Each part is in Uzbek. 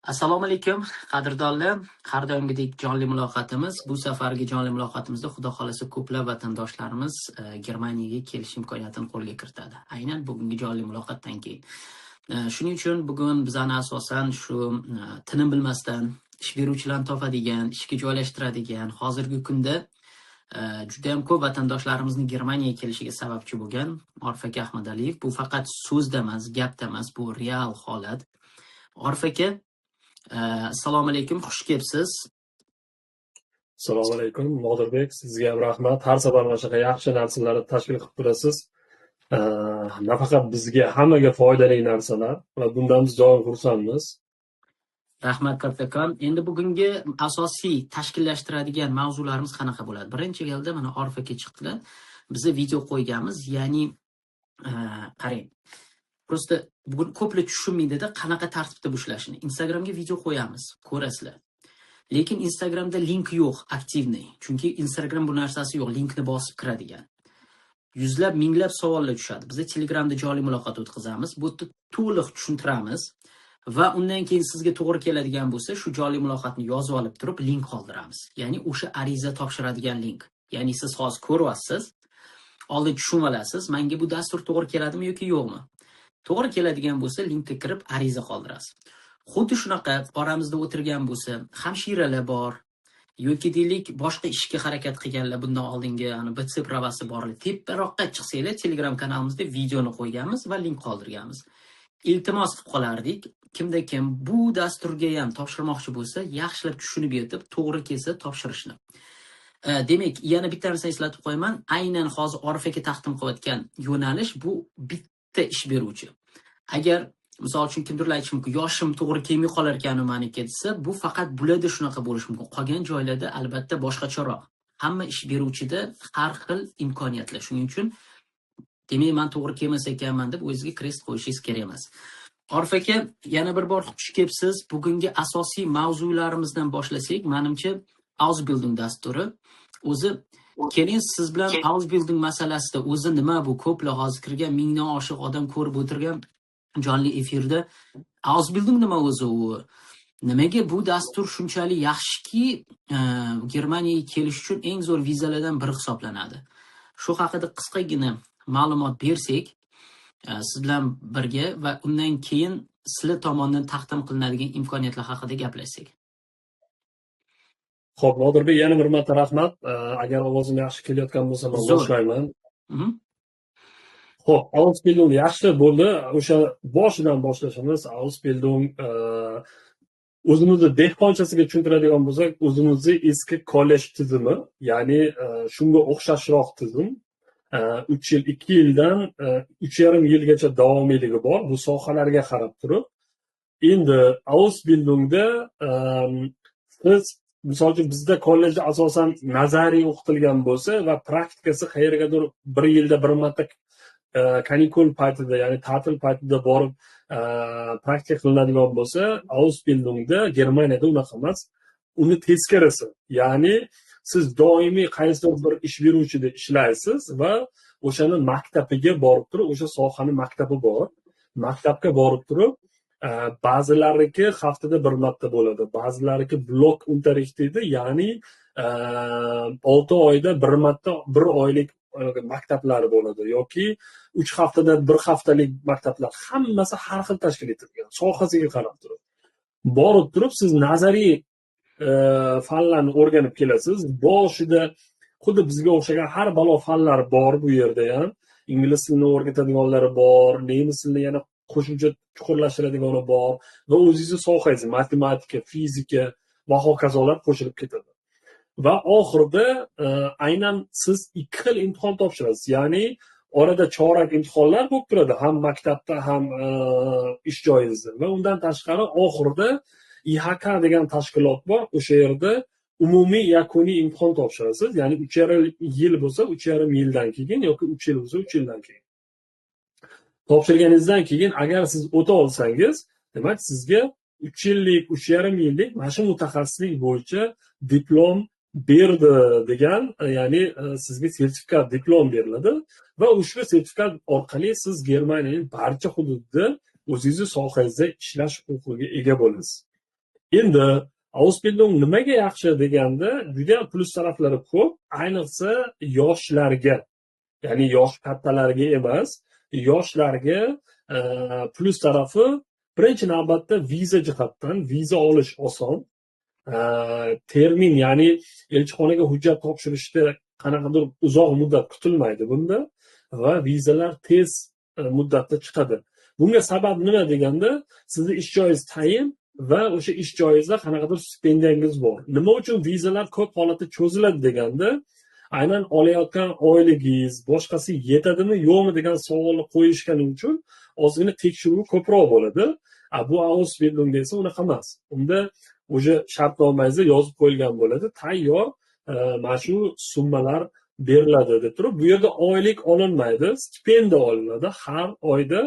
Assalomu alaykum, qadrdonlar. Har doimgidek jonli muloqotimiz. Bu safargi jonli muloqotimizda xudo xolasa ko'plab vatandoshlarimiz Germaniyaga kelish imkoniyatini qo'lga kiritadi. Aynan bugungi jonli muloqotdan keyin. Shuning uchun bugun bizani asosan shu tinim bilmasdan ish beruvchilarni topadigan, ishga joylashtiradigan, hozirgi kunda juda ham ko'p vatandoshlarimizni Germaniyaga kelishiga sababchi bo'lgan Orif aka Ahmadaliyev. Bu faqat so'zda emas, gapda emas, bu real holat. Orif aka, assalomu alaykum, xush kelibsiz. Assalomu alaykum, Nodirbek, sizga ham rahmat. Har safar mana shunaqa yaxshi narsalarni tashkil qilib turasiz. Nafaqat bizga, hammaga foydali narsalar va bundan biz doim xursandmiz. Rahmat kattakon. Endi bugungi asosiy tashkillashtiradigan mavzularimiz qanaqa bo'ladi? Birinchi galda mana Orif aka chiqdilar. Biz video qo'yganmiz, ya'ni qarang. Prosta bugun ko'plar tushunmaydida qanaqa tartibda ushlashni. Instagramga video qo'yamiz, ko'rasizlar. Lekin Instagramda link yo'q, aktivniy. Chunki Instagram bu narsasi yo'q, linkni bosib kiradigan. Yuzlab, minglab savollar tushadi. Biz Telegramda jonli muloqot o'tkazamiz, bu yerda to'liq tushuntiramiz va undan keyin sizga to'g'ri keladigan bo'lsa, shu jonli muloqotni yozib olib turib link qoldiramiz. Ya'ni o'sha ariza topshiradigan link. Ya'ni siz hozir ko'ryapsiz, oldin tushunib olasiz, menga bu dastur to'g'ri keladimi yoki yo'qmi? To'g'ri keladigan bo'lsa, linkka kirib ariza qoldirasiz. Xuddi shunaqa oramizda o'tirgan bo'lsa, hamshiralar bor yoki deylik boshqa ishga harakat qilganlar, bundan oldingi BC pravasi borlar. Teparoqqa chiqsanglar, Telegram kanalimizda videoni qo'yganmiz va link qoldirganmiz. Iltimos qilib qolardik, kimda kim bu dasturga ham topshirmoqchi bo'lsa, yaxshilab tushunib yetib, to'g'ri kelsa topshirishni. Demak, yana bitta narsani eslatib qo'yaman. Aynan hozir Orif aka taqdim qilayotgan yo'nalish bu bitta ish beruvchi. Agar misol uchun kimdirlar aytishi mumkin, yoshim to'g'ri kelmay qolar ekan meniki desa, bu faqat bularda shunaqa bo'lishi mumkin. Qolgan joylarda albatta boshqacharoq. Hamma ish beruvchida har xil imkoniyatlar. Shuning uchun demak, men to'g'ri kelmas ekanman deb o'zingizga krest qo'yishingiz kerak emas. Orif aka, yana bir bor xush kelibsiz. Bugungi asosiy mavzularimizdan boshlasak, menimcha Ausbildung dasturi. O'zi keling siz bilan Ausbildung masalasida o'zi nima, bu ko'plar hozir kirgan, mingdan oshiq odam ko'rib o'tirgan jonli efirda Ausbildung nima o'zi u? Nimaga bu dastur shunchalik yaxshiki, Germaniyaga kelish uchun eng zo'r vizalardan biri hisoblanadi? Shu haqida qisqagina ma'lumot bersak, siz bilan birga va undan keyin sizlar tomonidan taqdim qilinadigan imkoniyatlar haqida gaplashsak. Xo'p, Nodirbek, yana bir marta rahmat. Agar ovozim yaxshi kelayotgan bo'lsa, men boshlayman. Xo'p, Ausbildung yaxshi bo'ldi. O'sha boshidan boshlashimiz. Ausbildung o'zimizni dehqonchasiga tushuntiradigan bo'lsak, o'zimizni eski kollej tizimi, ya'ni shunga o'xshashroq tizim. 3 yil, 2 yildan 3,5 yilgacha davomiyligi bor bu sohalarga qarab turib. Endi Ausbildungda siz misol uchun bizda kollejda asosan nazariy o'qitilgan bo'lsa va praktikasi qayergadir 1 yilda bir marta kanikul paytida, ya'ni ta'til paytida borib praktika qilinadigan bo'lsa, Ausbildungda Germaniyada unaqa emas. Uni teskarisi, ya'ni siz doimiy qaysidir bir ish beruvchida ishlaysiz va o'shani maktabiga borib turib, o'sha sohani maktabi bor. Maktabga borib turib, ba'zilariki haftada bir marta bo'ladi, ba'zilariki blok unterricht deydi, ya'ni 6 oyda bir marta 1 oylik maktablari bo'ladi yoki 3 haftada 1 haftalik maktablar. Hammasi har xil tashkil etilgan, sohasiga qarab turib. Borib turib siz nazariy fanlarni o'rganib kelasiz. Boshida xuddi bizga o'xshagan har balo fanlar bor bu yerda ham. Ingliz tilini o'rgatadiganlari bor, nemis tilini yana qo'shimcha chuqurlashtiradiganlar bor va o'zingizning sohangiz, matematika, fizika va hokazolar qo'shilib ketadi. Va oxirida aynan siz 2 xil imtihon topshirasiz. Ya'ni orada chorak imtihonlar bo'lib turadi, ham maktabda, ham ish joyingizda. Va undan tashqari oxirida IHK degan tashkilot bor. O'sha yerda umumiy yakuniy imtihon topshirasiz. Ya'ni 3,5 yil bo'lsa, 3,5 yildan keyin yoki 3 yil bo'lsa, 3 yildan keyin. Topshirganingizdan keyin agar siz o'ta olsangiz, demak sizga 3 yillik, 3,5 yillik mana shu mutaxassislik bo'yicha diplom berdi degan, ya'ni sizga sertifikat, diplom beriladi va ushbu sertifikat orqali siz Germaniyaning barcha hududida o'zingizning sohangizda ishlash huquqiga ega bo'lasiz. Endi Ausbildung nimaga yaxshi deganda, juda plus taraflari ko'p, ayniqsa yoshlarga, ya'ni yosh kattalarga emas, yoshlarga plus tarafi birinchi navbatda viza jihatdan viza olish oson. Termin, ya'ni elchixonaga hujjat topshirishda qanaqadir uzoq muddat kutilmaydi bunda va vizalar tez muddatda chiqadi. Bunga sabab nima deganda, sizni ish joyingiz tayin va o'sha ish joyingizda qanaqadir stipendiyangiz bor. Nima uchun vizalar ko'p holatda cho'ziladi deganda, aynan olayotgan oyligingiz boshqasi yetadimi yo'qmi degan savolni qo'yishgani uchun ozgina tekshiruv ko'proq bo'ladi. Bu Ausbildung desa unaqa emas. Unda o'sha shartnomangizda yozib qo'yilgan bo'ladi, tayyor mana shu summalar beriladi deb turib, bu yerda oylik olinmaydi, stipendiya olinadi. Har oyda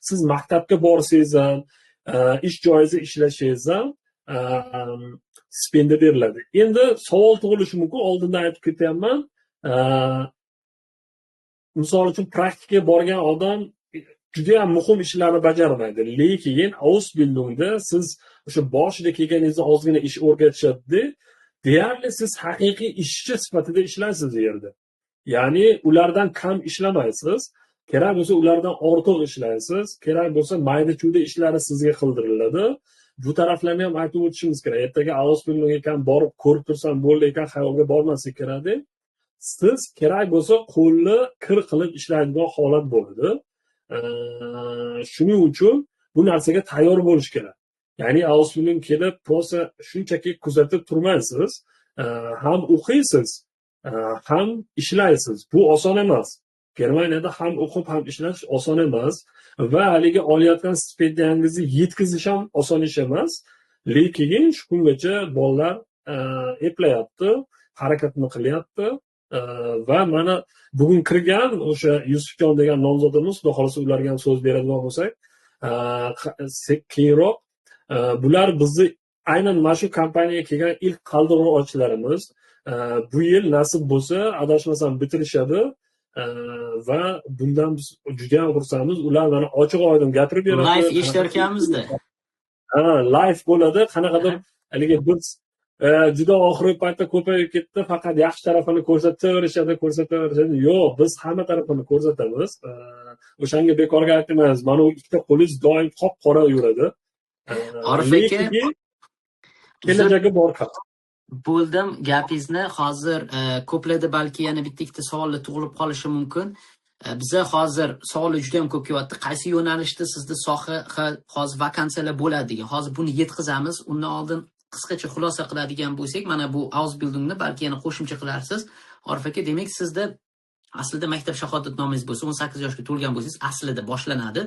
siz maktabga borsangiz ham, ish joyingizda ishlashingiz ham stipendiya beriladi. Endi savol tug'ilishi mumkin, oldindan aytib ketaman. Misol uchun praktikaga borgan odam juda ham muhim ishlarni bajarmaydi. Lekin Ausbildungda siz o'sha boshida kelganingizda ozgina ish o'rgatishadi. Deyarli siz haqiqiy ishchi sifatida ishlaysiz bu yerda. Ya'ni ulardan kam ishlamaysiz. Kerak bo'lsa ulardan ortiq ishlaysiz. Kerak bo'lsa mayda-chuyda ishlari sizga qildiriladi. Bu taraflarni ham aytib o'tishimiz kerak. Ertaga Ausbildung ekan borib ko'rib tursam bo'ldi ekan xayolga bormaslik kerak-da. Siz kerak bo'lsa qo'lni kir qilib ishlaydigan holat bo'ladi. Shuning uchun bu narsaga tayyor bo'lish kerak. Ya'ni Ausbildung kelib, prosta shunchaki kuzatib turmaysiz, ham o'qiysiz, ham ishlaysiz. Bu oson emas. Germaniyada ham o'qib, ham ishlash oson emas va haligi olayotgan stipendiyangizni yetkazish ham oson ish emas. Lekin shu kungacha bolalar eplayapti, harakatni qilyapti. Va mana bugun kirgan o'sha Yusufjon degan nomzodimiz, xudo xolasa ularga ham so'z beradigan bo'lsak, keyinroq bular bizni aynan mana shu kompaniyaga kelgan ilk qaldiroqchilarimiz. Bu yil nasib bo'lsa, adashmasam bitirishadi va bundan biz juda ham xursandmiz. Ular mana ochiq oydin gapirib beradi. Live eshitayotganmizda. Live bo'ladi. Qanaqadir haligi biz juda oxirgi paytda ko'payib ketdi, faqat yaxshi tarafini ko'rsataverishadi. Yo'q, biz hamma tarafini ko'rsatamiz. O'shanga bekorga aytmaymiz. Mana u ikkita qo'lingiz doim qop-qora yuradi. Orif aka, kelajagi bor. bo'ldim gapingizni. Hozir ko'plarda balki yana bitta ikkita savollar tug'ilib qolishi mumkin. Biza hozir savollar juda ham ko'p kelyapti. Qaysi yo'nalishda sizda soha hozir vakansiyalar bo'ladi degan. Hozir buni yetkazamiz. Undan oldin qisqacha xulosa qiladigan bo'lsak, mana bu Ausbildungni balki yana qo'shimcha qilarsiz. Orif aka, demak sizda aslida maktab shahodatnomangiz bo'lsa, 18 yoshga to'lgan bo'lsangiz, aslida boshlanadi.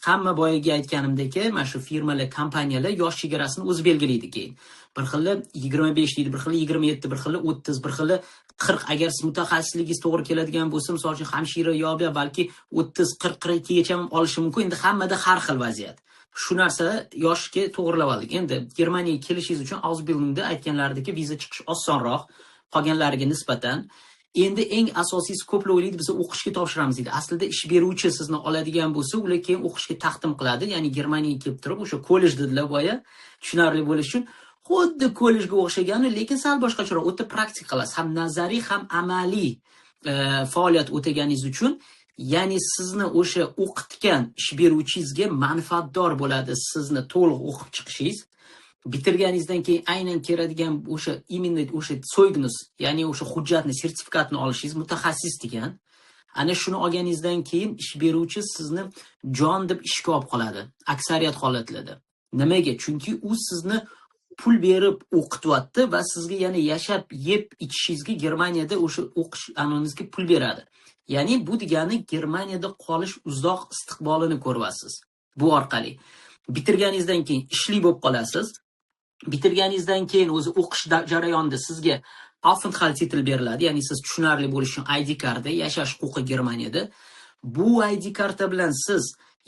Hamma boyaga aytganimdek, mana shu firmalar, kompaniyalar yosh chegarasini o'zi belgilaydi keyin. Bir xilli 25 deydi, bir xilli 27, bir xilli 30, bir xilli 40. Agar siz mutaxassisligingiz to'g'ri keladigan bo'lsa, misol uchun hamshira yo'q, balki 30-40 gacha ham olishi mumkin. Endi hammada har xil vaziyat. Shu narsa yoshga to'g'rilab oldik. Endi Germaniyaga kelishingiz uchun Ausbildungda aytganlaridek viza chiqish osonroq qolganlariga nisbatan. Endi eng asosiysi ko'plar o'ylaydi biz o'qishga topshiramiz deydi. Aslida ish beruvchi sizni oladigan bo'lsa, ular keyin o'qishga taqdim qiladi. Ya'ni Germaniyaga kelib turib, o'sha kollej dedilar boya, tushunarli bo'lish uchun xuddi kollejga o'xshagani, lekin sal boshqacharoq o'ta praktik qilasiz. Ham nazariy, ham amaliy faoliyat o'taganingiz uchun, ya'ni sizni o'sha o'qitgan ish beruvchingizga manfaatdor bo'ladi sizni to'liq o'qib chiqishingiz. Bitirganingizdan keyin aynan keladigan o'sha именно o'sha so'ygnus, ya'ni o'sha hujjatni, sertifikatni olishingiz mutaxassis degan. Ana shuni olganingizdan keyin ish beruvchi sizni jon deb ishga olib qoladi aksariyat holatlarda. Nimaga? Chunki u sizni pul berib o'qityapti va sizga yana yashab, yeb, ichishingizga Germaniyada o'sha o'qish anoningizga pul beradi. Ya'ni bu degani Germaniyada qolish uzoq istiqbolini ko'ryapsiz. Bu orqali bitirganingizdan keyin ishli bo'lib qolasiz. Bitirganingizdan keyin o'zi o'qish jarayonida sizga Aufenthaltstitel beriladi, ya'ni siz tushunarli bo'lish uchun ID karta, yashash huquqi Germaniyada. Bu ID karta bilan siz,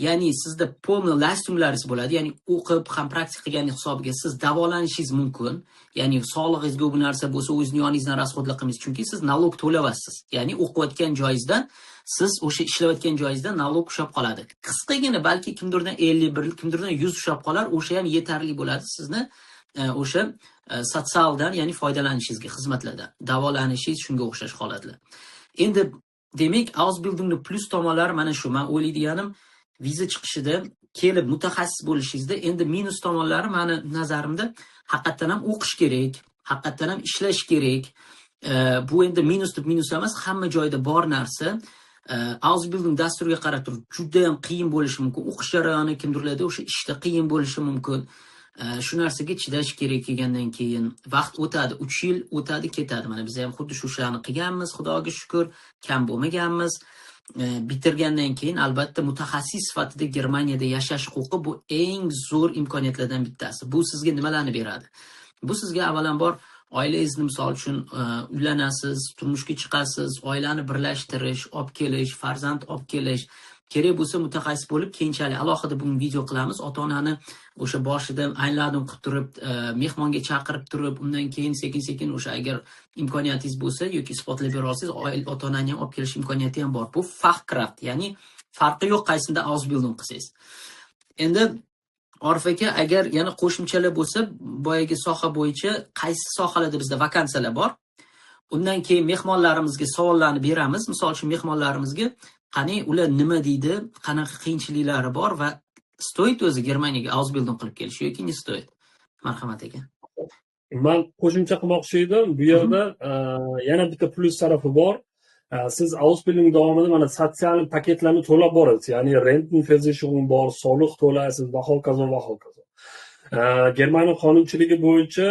ya'ni sizda polni lastumlaringiz bo'ladi, ya'ni o'qib ham praktik qilganingiz hisobiga siz davolanishingiz mumkin. Ya'ni sog'lig'ingizga bu narsa bo'lsa, o'zingiz yoningizdan rasxodlik qilmaysiz, chunki siz nalog to'layapsiz. Ya'ni o'qiyotgan joyingizdan siz o'sha ishlayotgan joyingizda nalog ushab qoladi. Qisqagina balki kimdirdan 51, kimdirdan 100 ushab qolar, o'sha ham yetarli bo'ladi sizni o'sha sotsialdan, ya'ni foydalanishingizga, xizmatlardan, davolanishingiz shunga o'xshash holatlar. Endi demak, Ausbildungning plus tomonlari mana shu. Men o'ylaydiganim, viza chiqishida kelib mutaxassis bo'lishingizda endi minus tomonlari meni nazarimda haqiqatan ham o'qish kerak, haqiqatan ham ishlash kerak. Bu endi minus deb minus emas, hamma joyda bor narsa. Ausbildung dasturiga qarab turib juda ham qiyin bo'lishi mumkin. O'qish jarayoni kimdirlarda o'sha ishda qiyin bo'lishi mumkin. Shu narsaga chidash kerak kelgandan keyin vaqt o'tadi, 3 yil o'tadi, ketadi. Mana biz ham xuddi shu ishlarni qilganmiz, Xudoga shukr, kam bo'lmaganmiz. Bitirgandan keyin albatta mutaxassis sifatida Germaniyada yashash huquqi bu eng zo'r imkoniyatlardan bittasi. Bu sizga nimalarni beradi? Bu sizga avvalambor oilangizni, misol uchun uylanasiz, turmushga chiqasiz, oilani birlashtirish, olib kelish, farzand olib kelish, kerak bo'lsa mutaxassis bo'lib, keyinchalik alohida bugun video qilamiz. Ota-onani o'sha boshida aylanib qilib turib, mehmonga chaqirib turib, undan keyin sekin-sekin o'sha agar imkoniyatingiz bo'lsa yoki isbotlab bera olsangiz, ota-onani ham olib kelish imkoniyati ham bor. Bu Fachkraft, ya'ni farqi yo'q qaysinda Ausbildung qilsangiz. Endi Orif aka, agar yana qo'shimchalar bo'lsa, boyagi soha bo'yicha qaysi sohalarda bizda vakansiyalar bor? Undan keyin mehmonlarimizga savollarni beramiz. Misol uchun mehmonlarimizga qani ular nima deydi, qanaqa qiyinchiliklari bor va stoyt o'zi Germaniyaga Ausbildung qilib kelish yoki ne stoyt? Marhamat aka. Men qo'shimcha qilmoqchi edim. Bu yerda yana bitta plus tarafi bor. Siz Ausbildung davomida mana sotsial paketlarni to'lab borasiz. Ya'ni Rentenversicherung bor, soliq to'laysiz va hokazo va hokazo. Germaniya qonunchiligi bo'yicha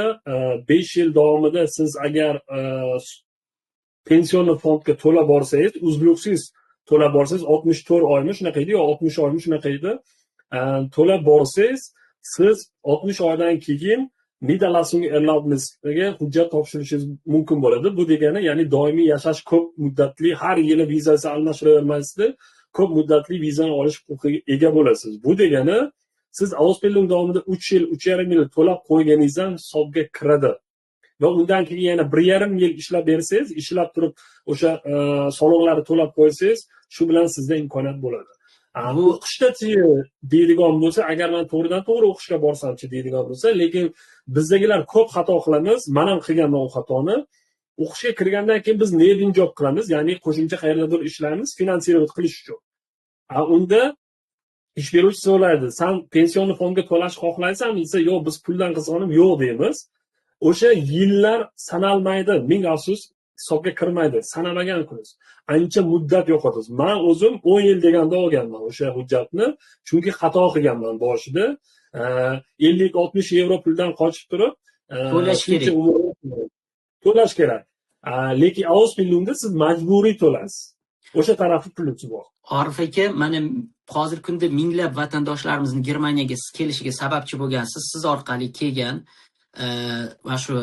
5 yil davomida siz agar pension fondga to'lab borsangiz, uzluksiz to'lab borsangiz 64 oymi shunaqa edi yo 60 oymi shunaqa edi. To'lab borsangiz, siz 60 oydan keyin Niederlassung Erlaubnisga hujjat topshirishingiz mumkin bo'ladi. Bu degani, ya'ni doimiy yashash, ko'p muddatli, har yili vizasi almashtiravermaysizda, ko'p muddatli vizani olish huquqiga ega bo'lasiz. Bu degani, siz Ausbildung davomida 3 yil, 3,5 yil to'lab qo'yganingizdan hisobga kiradi. Va undan keyin yana 1,5 yil ishlab bersangiz, ishlab turib o'sha soliqlarni to'lab qo'ysangiz, shu bilan sizda imkoniyat bo'ladi. Bu o'qishda-chi deydigan bo'lsa, agar men to'g'ridan-to'g'ri o'qishga borsamchi deydigan bo'lsa, lekin bizdagilar ko'p xato qilamiz. Men ham qilganman u xatoni. O'qishga kirgandan keyin biz needing job qilamiz, ya'ni qo'shimcha qayerdadir ishlaymiz, finansировать qilish uchun. Unda ish beruvchi so'raydi, "Sen pension fondga to'lash xohlaysanmi?" desa, "Yo'q, biz puldan qiziqanim yo'q" deymiz. O'sha yillar sanalmaydi, ming afsus, hisobga kirmaydi. Sanamagan kunimiz. Ancha muddat yo'qotasiz. Men o'zim 10 yil deganda olganman o'sha hujjatni, chunki xato qilganman boshida. 50-60 yevro puldan qochib turib, to'lash kerak. To'lash kerak. Lekin Ausbildungda siz majburiy to'lasiz. O'sha tarafi plusi bor. Orif aka, mana hozirgi kunda minglab vatandoshlarimizni Germaniyaga kelishiga sababchi bo'lgansiz, siz orqali kelgan. Va shu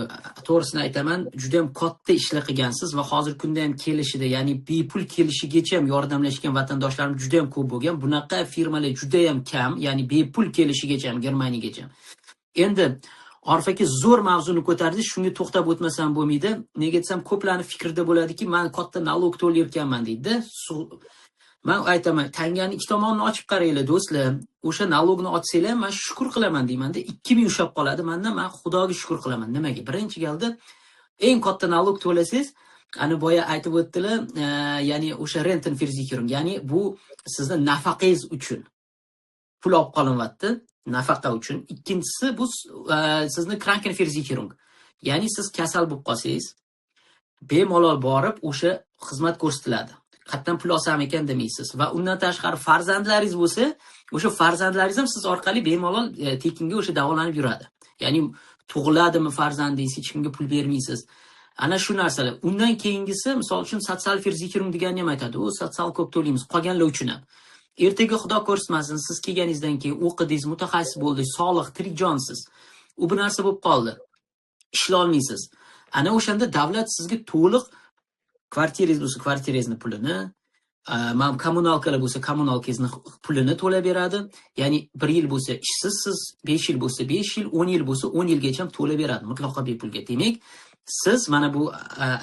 to'g'risini aytaman, juda ham katta ishlar qilgansiz va hozirgi kunda ham kelishida, ya'ni bepul kelishigacha ham yordamlashgan vatandoshlarimiz juda ham ko'p bo'lgan. Bunaqa firmalar juda ham kam, ya'ni bepul kelishigacha ham Germaniyagacha. Endi Orif aka zo'r mavzuni ko'tardi, shunga to'xtab o'tmasam bo'lmaydi. Nega desam, ko'plarning fikrida bo'ladiki, men katta nalog to'layotganman deydi. Men aytaman, tangani ikki tomonini ochib qaranglar do'stlar. O'sha nalogni ochsanglar, men shukr qilaman deyman-da. 2000 ushlab qoladi menda, men Xudoga shukr qilaman. Nimaga? Birinchi galda eng katta nalog to'lasangiz, ani boya aytib o'tdilar, ya'ni o'sha Rentenversicherung, ya'ni bu sizning nafaqangiz uchun pul olib qolinyapti, nafaqa uchun. Ikkinchisi bu sizning Krankenversicherung. Ya'ni siz kasal bo'lib qolsangiz, bemalol borib o'sha xizmat ko'rsatiladi. Qatdan pul olsam ekan demaysiz. Va undan tashqari farzandlaringiz bo'lsa, o'sha farzandlaringiz ham siz orqali bemalol tekinga o'sha davolanib yuradi. Ya'ni tug'iladimi farzandingiz, hech kimga pul bermaysiz. Ana shu narsalar. Undan keyingisi, misol uchun Sozialversicherung deganni ham aytadi. U sotsial ko'p to'laymiz, qolganlar uchun ham. Ertaga Xudo ko'rsatmasin, siz kelganingizdan keyin o'qidingiz, mutaxassis bo'ldingiz, sog'liq, tirikjonsiz. U bir narsa bo'lib qoldi. Ishla olmaysiz. Ana o'shanda davlat sizga to'liq kvartirangiz bo'lsa, kvartirangizni pulini, kommunalkalar bo'lsa, kommunalkangizni pulini to'lab beradi. Ya'ni 1 yil bo'lsa ishsizsiz, 5 yil bo'lsa 5 yil, 10 yil bo'lsa 10 yilgacha ham to'lab beradi, mutlaqo bepulga. Demak, siz mana bu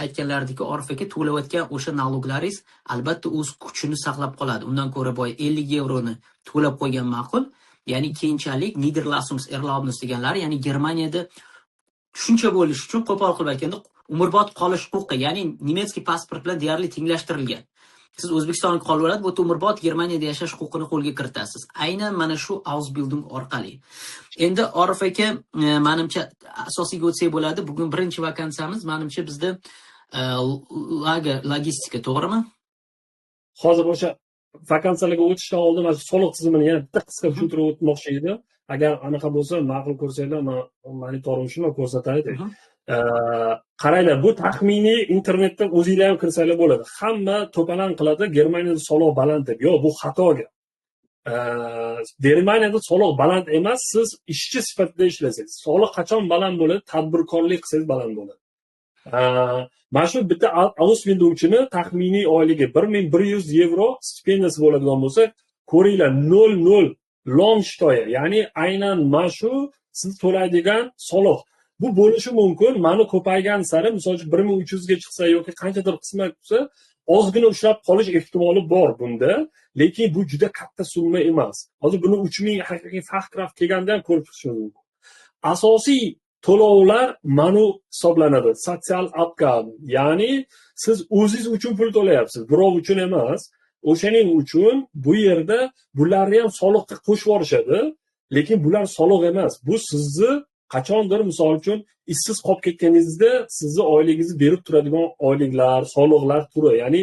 aytganlaridek Orif aka to'layotgan o'sha naloglaringiz albatta o'z kuchini saqlab qoladi. Undan ko'ra boy 50 yevroni to'lab qo'ygan ma'qul. ya'ni keyinchalik Niederlassungserlaubnis deganlar, ya'ni Germaniyada shuncha bo'lish uchun qo'pol qilib aytganda umrbod qolish huquqi, ya'ni nemetskiy pasport bilan deyarli tenglashtirilgan. Siz O'zbekistonga qolib oladi, bu umrbod Germaniyada yashash huquqini qo'lga kiritasiz. Aynan mana shu Ausbildung orqali. Endi Orif aka, menimcha asosiyga o'tsak bo'ladi. Bugun birinchi vakansiyamiz menimcha bizda logistika, to'g'rimi? Hozir o'sha vakansiyalarga o'tishdan oldin mana soliq tizimini yana bitta qisqa tushuntirib o'tmoqchi edim. Agar anaqa bo'lsa, ma'qul ko'rsanglar, men monitorishni ko'rsatay. Qaranglar, bu taxminiy internetdan o'zingizlar ham kirsanglar bo'ladi. Hamma to'palan qiladi, Germaniyada soliq baland deb. Yo'q, bu xato gap. Germaniyada soliq baland emas, siz ishchi sifatida ishlasangiz. Soliq qachon baland bo'ladi? Tadbirkorlik qilsangiz baland bo'ladi. Mana shu bitta Ausbildungchini taxminiy oyligi 1100 yevro stipendiyasi bo'ladigan bo'lsa, ko'ringlar 00 Lohnsteuer, ya'ni aynan mana shu siz to'laydigan soliq. Bu bo'lishi mumkin, mana ko'paygan sari, misol uchun 1300 ga chiqsa yoki qanchadir qismat bo'lsa, ozgina ushlab qolish ehtimoli bor bunda, lekin bu juda katta summa emas. Hozir buni 3000 haqiqiy Fachkraft kelganda ham ko'rib chiqishingiz mumkin. Asosiy to'lovlar mana hisoblanadi. Sotsial abgaben, ya'ni siz o'zingiz uchun pul to'layapsiz, birov uchun emas. O'shaning uchun bu yerda bularni ham soliqqa qo'shib yorishadi, lekin bular soliq emas. Bu sizni qachondir misol uchun ishsiz qolib ketganingizda sizni oyligingizni berib turadigan oyliklar, soliqlar turi, ya'ni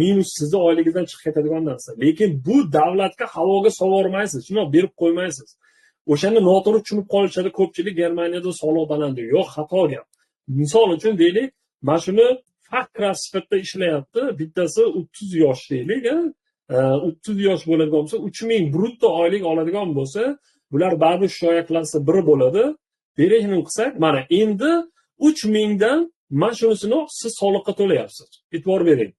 minus sizni oyligingizdan chiqib ketadigan narsa. Lekin bu davlatga havoga sovormaysiz, shuni berib qo'ymaysiz. O'shani noto'g'ri tushunib qolishadi ko'pchilik, Germaniyada soliq baland. Yo'q, xato gap. Misol uchun deylik, mana shuni Fachkraft sifatida ishlayapti, bittasi 30 yosh deylik, 30 yosh bo'ladigan bo'lsa, 3000 brutto oylik oladigan bo'lsa, bular baribir shoya klassda biri bo'ladi. Berishni qilsak, mana endi 3000 dan mana shunisini siz soliqqa to'layapsiz. E'tibor bering.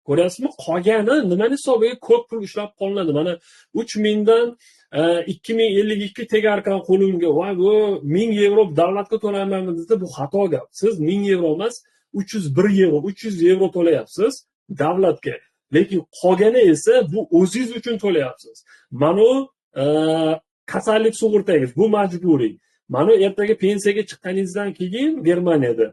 Ko'ryapsizmi? Qolgani nimani hisobiga ko'p pul ushlab qolinadi. Mana 3000 dan 2052 tegarkan qo'limga, voy bu 1000 yevro davlatga to'layman desa, bu xato gap. Siz 1000 yevro emas, 301 yevro, 300 yevro to'layapsiz davlatga. Lekin qolgani esa bu o'zingiz uchun to'layapsiz. Mana kasallik sug'urtangiz, bu majburiy. Mana ertaga pensiyaga chiqqaningizdan keyin Germaniyada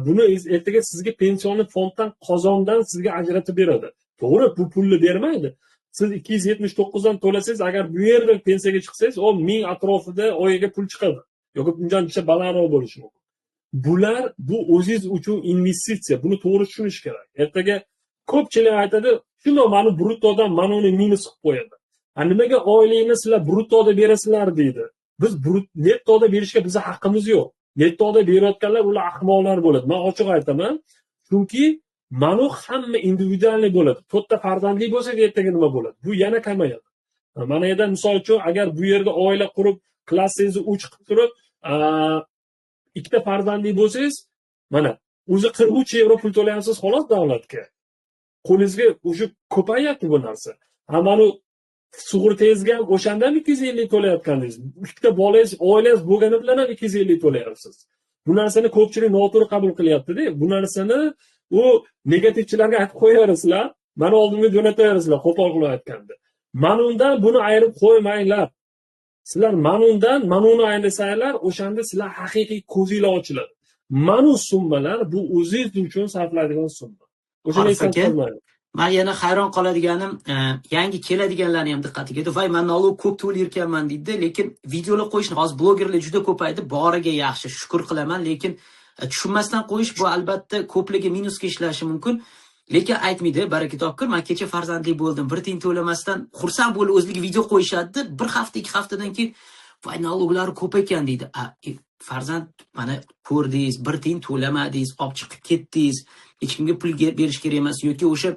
buni ertaga sizga pensionni fonddan qozondan sizga ajratib beradi. To'g'ri, bu pulni bermaydi. Siz 279 dan to'lasangiz, agar bu yerda pensiyaga chiqsangiz, o 1000 atrofida oyiga pul chiqadi. Yoki bundan balandroq bo'lishi mumkin. Bular bu o'zingiz uchun investitsiya. Buni to'g'ri tushunish kerak. Ertaga ko'pchilik aytadi, shunday mani bruttodan mana uni minus qilib qo'yadi. Nimaga oylikni sizlar bruttoda berasizlar deydi. Biz nettoda berishga bizning haqqimiz yo'q. Nettoda berayotganlar ular ahmoqlar bo'ladi. Men ochiq aytaman. Chunki mana hamma individualniy bo'ladi. 4 ta farzandli bo'lsa, ertaga nima bo'ladi? Bu yana kamayadi. Mana yerda misol uchun agar bu yerda oila qurib, klassingizni 3 qilib turib, 2 ta farzandli bo'lsangiz, mana o'zi 43 yevro pul to'layapsiz xolos davlatga. Qo'lingizga o'sha ko'payapti bu narsa. Mana sug'urtangizga ham o'shandan 250 to'layotganingiz, 2 ta bolangiz, oilangiz bo'lgani bilan ham 250 to'layapsiz. Bu narsani ko'pchilik noto'g'ri qabul qilyapti-da. Bu narsani u negativchilarga aytib qo'yaverasizlar, mana oldimga jo'nataverasizlar, qo'pol qilib aytganda. Mana undan buni ayirib qo'ymanglar. Sizlar mana undan, mana uni ayirsangiz, o'shanda sizlar haqiqiy ko'zinglar ochiladi. Mana summalar bu o'zingiz uchun sarflaydigan summa. O'shani eslab men yana hayron qoladiganim, yangi keladiganlarni ham diqqatiga yetdi. Voy, men nolog ko'p to'layotganman deydi, lekin videolar qo'yishni hozir blogerlar juda ko'paydi, boriga yaxshi, shukr qilaman, lekin tushunmasdan qo'yish bu albatta ko'pligi minusga ishlashi mumkin. Lekin aytmaydi, baraka topkur, men kecha farzandli bo'ldim, bir tiyin to'lamasdan xursand bo'lib o'zligi video qo'yishadi, bir hafta, 2 haftadan keyin voy, nologlari ko'p ekan deydi. Farzand mana ko'rdingiz, bir tiyin to'lamadingiz, olib chiqib ketdingiz, hech kimga pul berish kerak emas yoki o'sha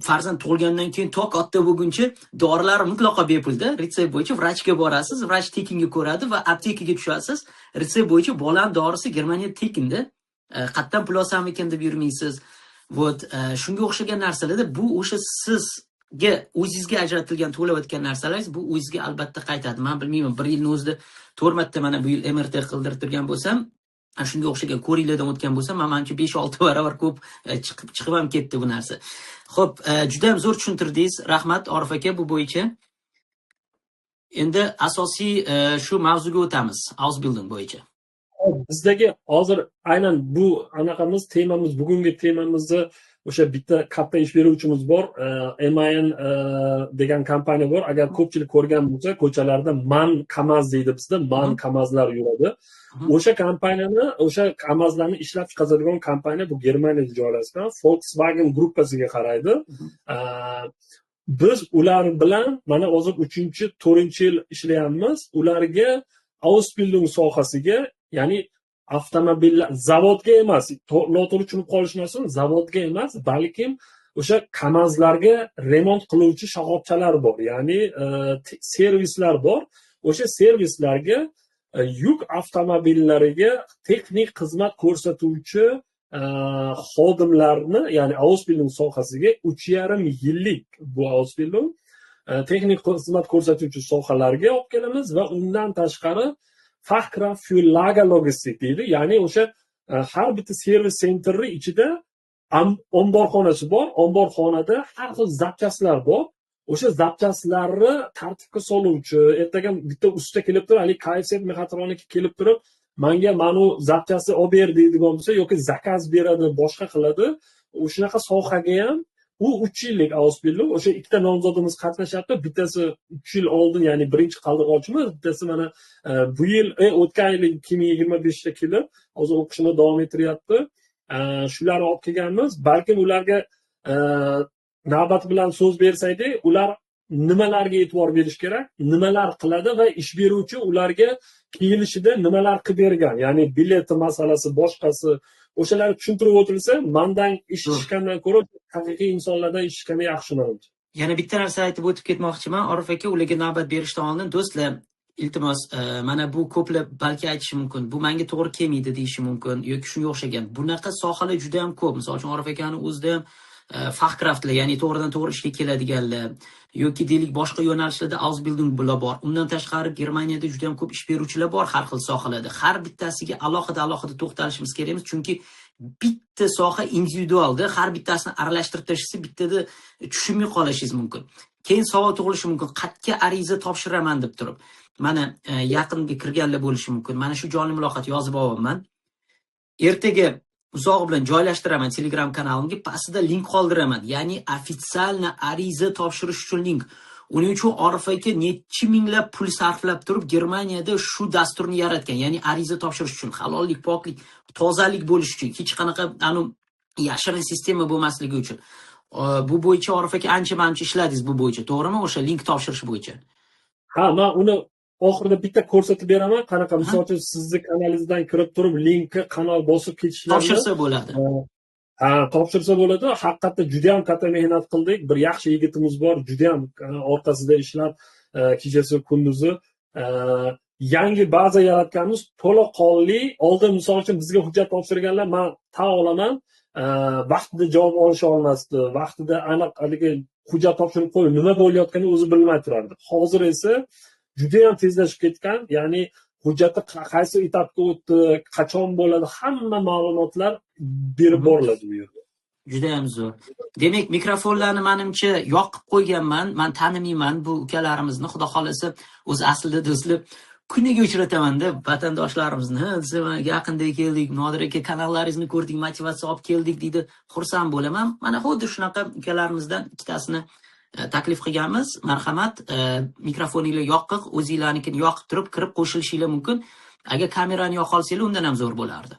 farzand tug'ilgandan keyin to katta bo'lguncha dorilar mutlaqo bepulda, retsept bo'yicha vrachga borasiz, vrach tekinga ko'radi va aptekaga tushasiz. Retsept bo'yicha bolam dorisi Germaniyada tekinda. Qatdan pul olsam ekan deb yurmaysiz. Vot, shunga o'xshagan narsalarda bu o'sha sizga o'zingizga ajratilgan to'layotgan narsalar, bu o'zingizga albatta qaytadi. Men bilmayman, bir yilni o'zida 4 marta mana bu yil MRT qildirib turgan bo'lsam, shunga o'xshagan ko'ringlardan o'tgan bo'lsam, menimcha 5-6 barobar ko'p chiqib ham ketdi bu narsa. Xo'p, juda ham zo'r tushuntirdingiz. Rahmat Orif aka bu bo'yicha. Endi asosiy shu mavzuga o'tamiz, Ausbildung bo'yicha. Bizdagi hozir aynan bu anaqamiz temamiz, bugungi temamizni o'sha bitta katta ish beruvchimiz bor, MAN degan kompaniya bor. Agar ko'pchilik ko'rgan bo'lsa, ko'chalarda MAN Kamaz deydi bizda, MAN Kamazlar yuradi. O'sha kompaniyani, o'sha Kamazlarni ishlab chiqaradigan kompaniya bu Germaniyada joylashgan, Volkswagen gruppasiga qaraydi. Biz ular bilan mana hozir 3-4-yil ishlayapmiz. Ularga Ausbildung sohasiga, ya'ni avtomobillar zavodga emas, noto'g'ri tushunib qolishmasin, zavodga emas, balkim o'sha Kamazlarga remont qiluvchi shoxobchalar bor, ya'ni servislar bor. O'sha servislarga yuk avtomobillariga texnik xizmat ko'rsatuvchi xodimlarni, ya'ni Ausbildung sohasiga 3,5 yillik bu Ausbildung texnik xizmat ko'rsatuvchi sohalarga olib kelamiz va undan tashqari Fachkraft für Lagerlogistik deydi. Ya'ni o'sha har bitta servis senterni ichida omborxonasi bor. Omborxonada har xil zapchastlar bor. O'sha zapchastlarni tartibga soluvchi, ertaga bitta usta kelib turib, hali KFZ mexatronika kelib turib, menga mana zapchastni olib ber deydigan bo'lsa yoki zakaz beradi, boshqa qiladi. O'shunaqa sohaga ham u 3 yillik Ausbildung. O'sha ikkita nomzodimiz qatnashyapti. Bittasi 3 yil oldin, ya'ni birinchi qaldirg'ochimiz, bittasi mana bu yil o'tgan yil 2025 da kelib, hozir o'qishini davom ettiryapti. Shularni olib kelganmiz. Balkim ularga navbat bilan so'z bersaydik, ular nimalarga e'tibor berish kerak, nimalar qiladi va ish beruvchi ularga kelishida nimalar qilib bergan, ya'ni bileti masalasi, boshqasi, o'shalarni tushuntirib o'tilsa, mendan eshitishgandan ko'ra haqiqiy insonlardan eshitgani yaxshi menimcha. Yana bitta narsa aytib o'tib ketmoqchiman, Orif aka, ularga navbat berishdan oldin, do'stlar, iltimos, mana bu ko'plab balki aytishi mumkin, bu menga to'g'ri kelmaydi deyishi mumkin yoki shunga o'xshagan. Bunaqa sohalar juda ham ko'p. Misol uchun Orif akani o'zida ham Fachkraftlar, ya'ni to'g'ridan to'g'ri ishga keladiganlar yoki deylik boshqa yo'nalishlarda Ausbildung bor. Undan tashqari Germaniyada juda ham ko'p ish beruvchilar bor har xil sohalarda. Har bittasiga alohida to'xtalishimiz kerakmiz, chunki bitta soha individualda, har bittasini aralashtirib tashlasa bittada tushunmay qolishingiz mumkin. Keyin savol tug'ilishi mumkin, qayerga ariza topshiraman deb turib. Mana yaqinga kirganlar bo'lishi mumkin. Mana shu jonli muloqot yozib olganman. Ertaga uzog'i bilan joylashtiraman Telegram kanalimga, pastida link qoldiraman. Ya'ni ofitsialni ariza topshirish uchun link. Uning uchun Orif aka necha minglab pul sarflab turib Germaniyada shu dasturni yaratgan. Ya'ni ariza topshirish uchun, halollik, poklik, tozalik bo'lish uchun, hech qanaqa yashirin sistema bo'lmasligi uchun. Bu bo'yicha Orif aka ancha ishladingiz bu bo'yicha, to'g'rimi? O'sha link topshirish bo'yicha. Ha, men uni oxirida bitta ko'rsatib beraman. Qanaqa, misol uchun sizni kanalingizdan kirib turib, linkni kanal bosib ketishlarini topshirsa bo'ladi. Topshirsa bo'ladi. Haqiqatda juda ham katta mehnat qildik. Bir yaxshi yigitimiz bor, juda ham orqasida ishlab, kechasi kunduzi yangi baza yaratganmiz, to'laqonli. Oldin misol uchun bizga hujjat topshirganlar, men tan olaman, vaqtida javob olisha olmasdi. Vaqtida aniq haligi hujjat topshirib qo'yib, nima bo'layotganini o'zi bilmay turardi. Hozir esa juda ham tezlashib ketgan. Ya'ni hujjatni qaysi etapga o'tdi, qachon bo'ladi, hamma ma'lumotlar berib boriladi bu yerda. Juda ham zo'r. Demak, mikrofonlarni menimcha yoqib qo'yganman. Men tanimayman bu ukalarimizni, xudo xolasa, o'zi aslida do'stlar kuniga uchrataman-da vatandoshlarimizni. Yaqinda keldik, Nodir aka kanallaringizni ko'rdik, motivatsiya olib keldik deydi. Xursand bo'laman. Mana xuddi shunaqa ukalarimizdan ikkitasini taklif qilganmiz. Marhamat, mikrofoninglar yoqiq, o'zingizlarnikini yoqib turib kirib qo'shilishinglar mumkin. Agar kamerani yoqa olsanglar, undan ham zo'r bo'lardi.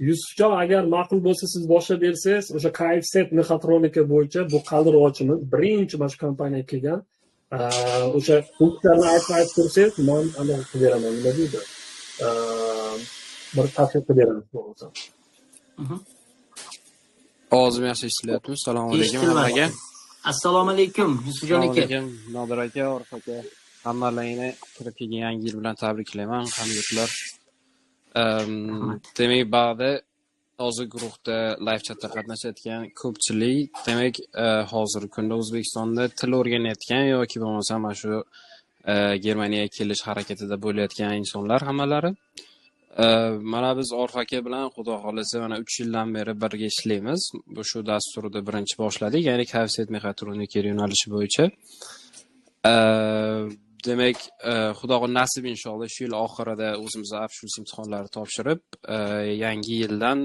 Yusufjon, agar ma'qul bo'lsa siz boshlab bersangiz, o'sha KFZ mexatronika bo'yicha bu qaldirg'ochimiz birinchi mana shu kompaniyaga kelgan. O'sha funksiyalarni aytib tursangiz, men aniq qilib beraman, nima deydi? Bir tavsiya qilib beraman bo'lsa. Ovozim yaxshi eshitilyapti. Assalomu alaykum hammaga. Assalomu alaykum Yusufjon aka. Nodir aka, Orif aka, hammalarni kirib kelgan yangi yil bilan tabriklayman. Hamdardlar. Demak, ba'da hozir guruhda live chatda qatnashayotgan ko'pchilik, demak, hozirgi kunda O'zbekistonda til o'rganayotgan yoki bo'lmasa mana shu Germaniyaga kelish harakatida bo'layotgan insonlar hammalari. Mana biz Orif aka bilan xudo xolasa mana 3 yildan beri birga ishlaymiz. Bu shu dasturda birinchi boshladik, ya'ni KFZ mexatronika yo'nalishi bo'yicha. demak, xudoga nasib inshaalloh shu yil oxirida o'zimiz Apshus imtihonlarini topshirib, yangi yildan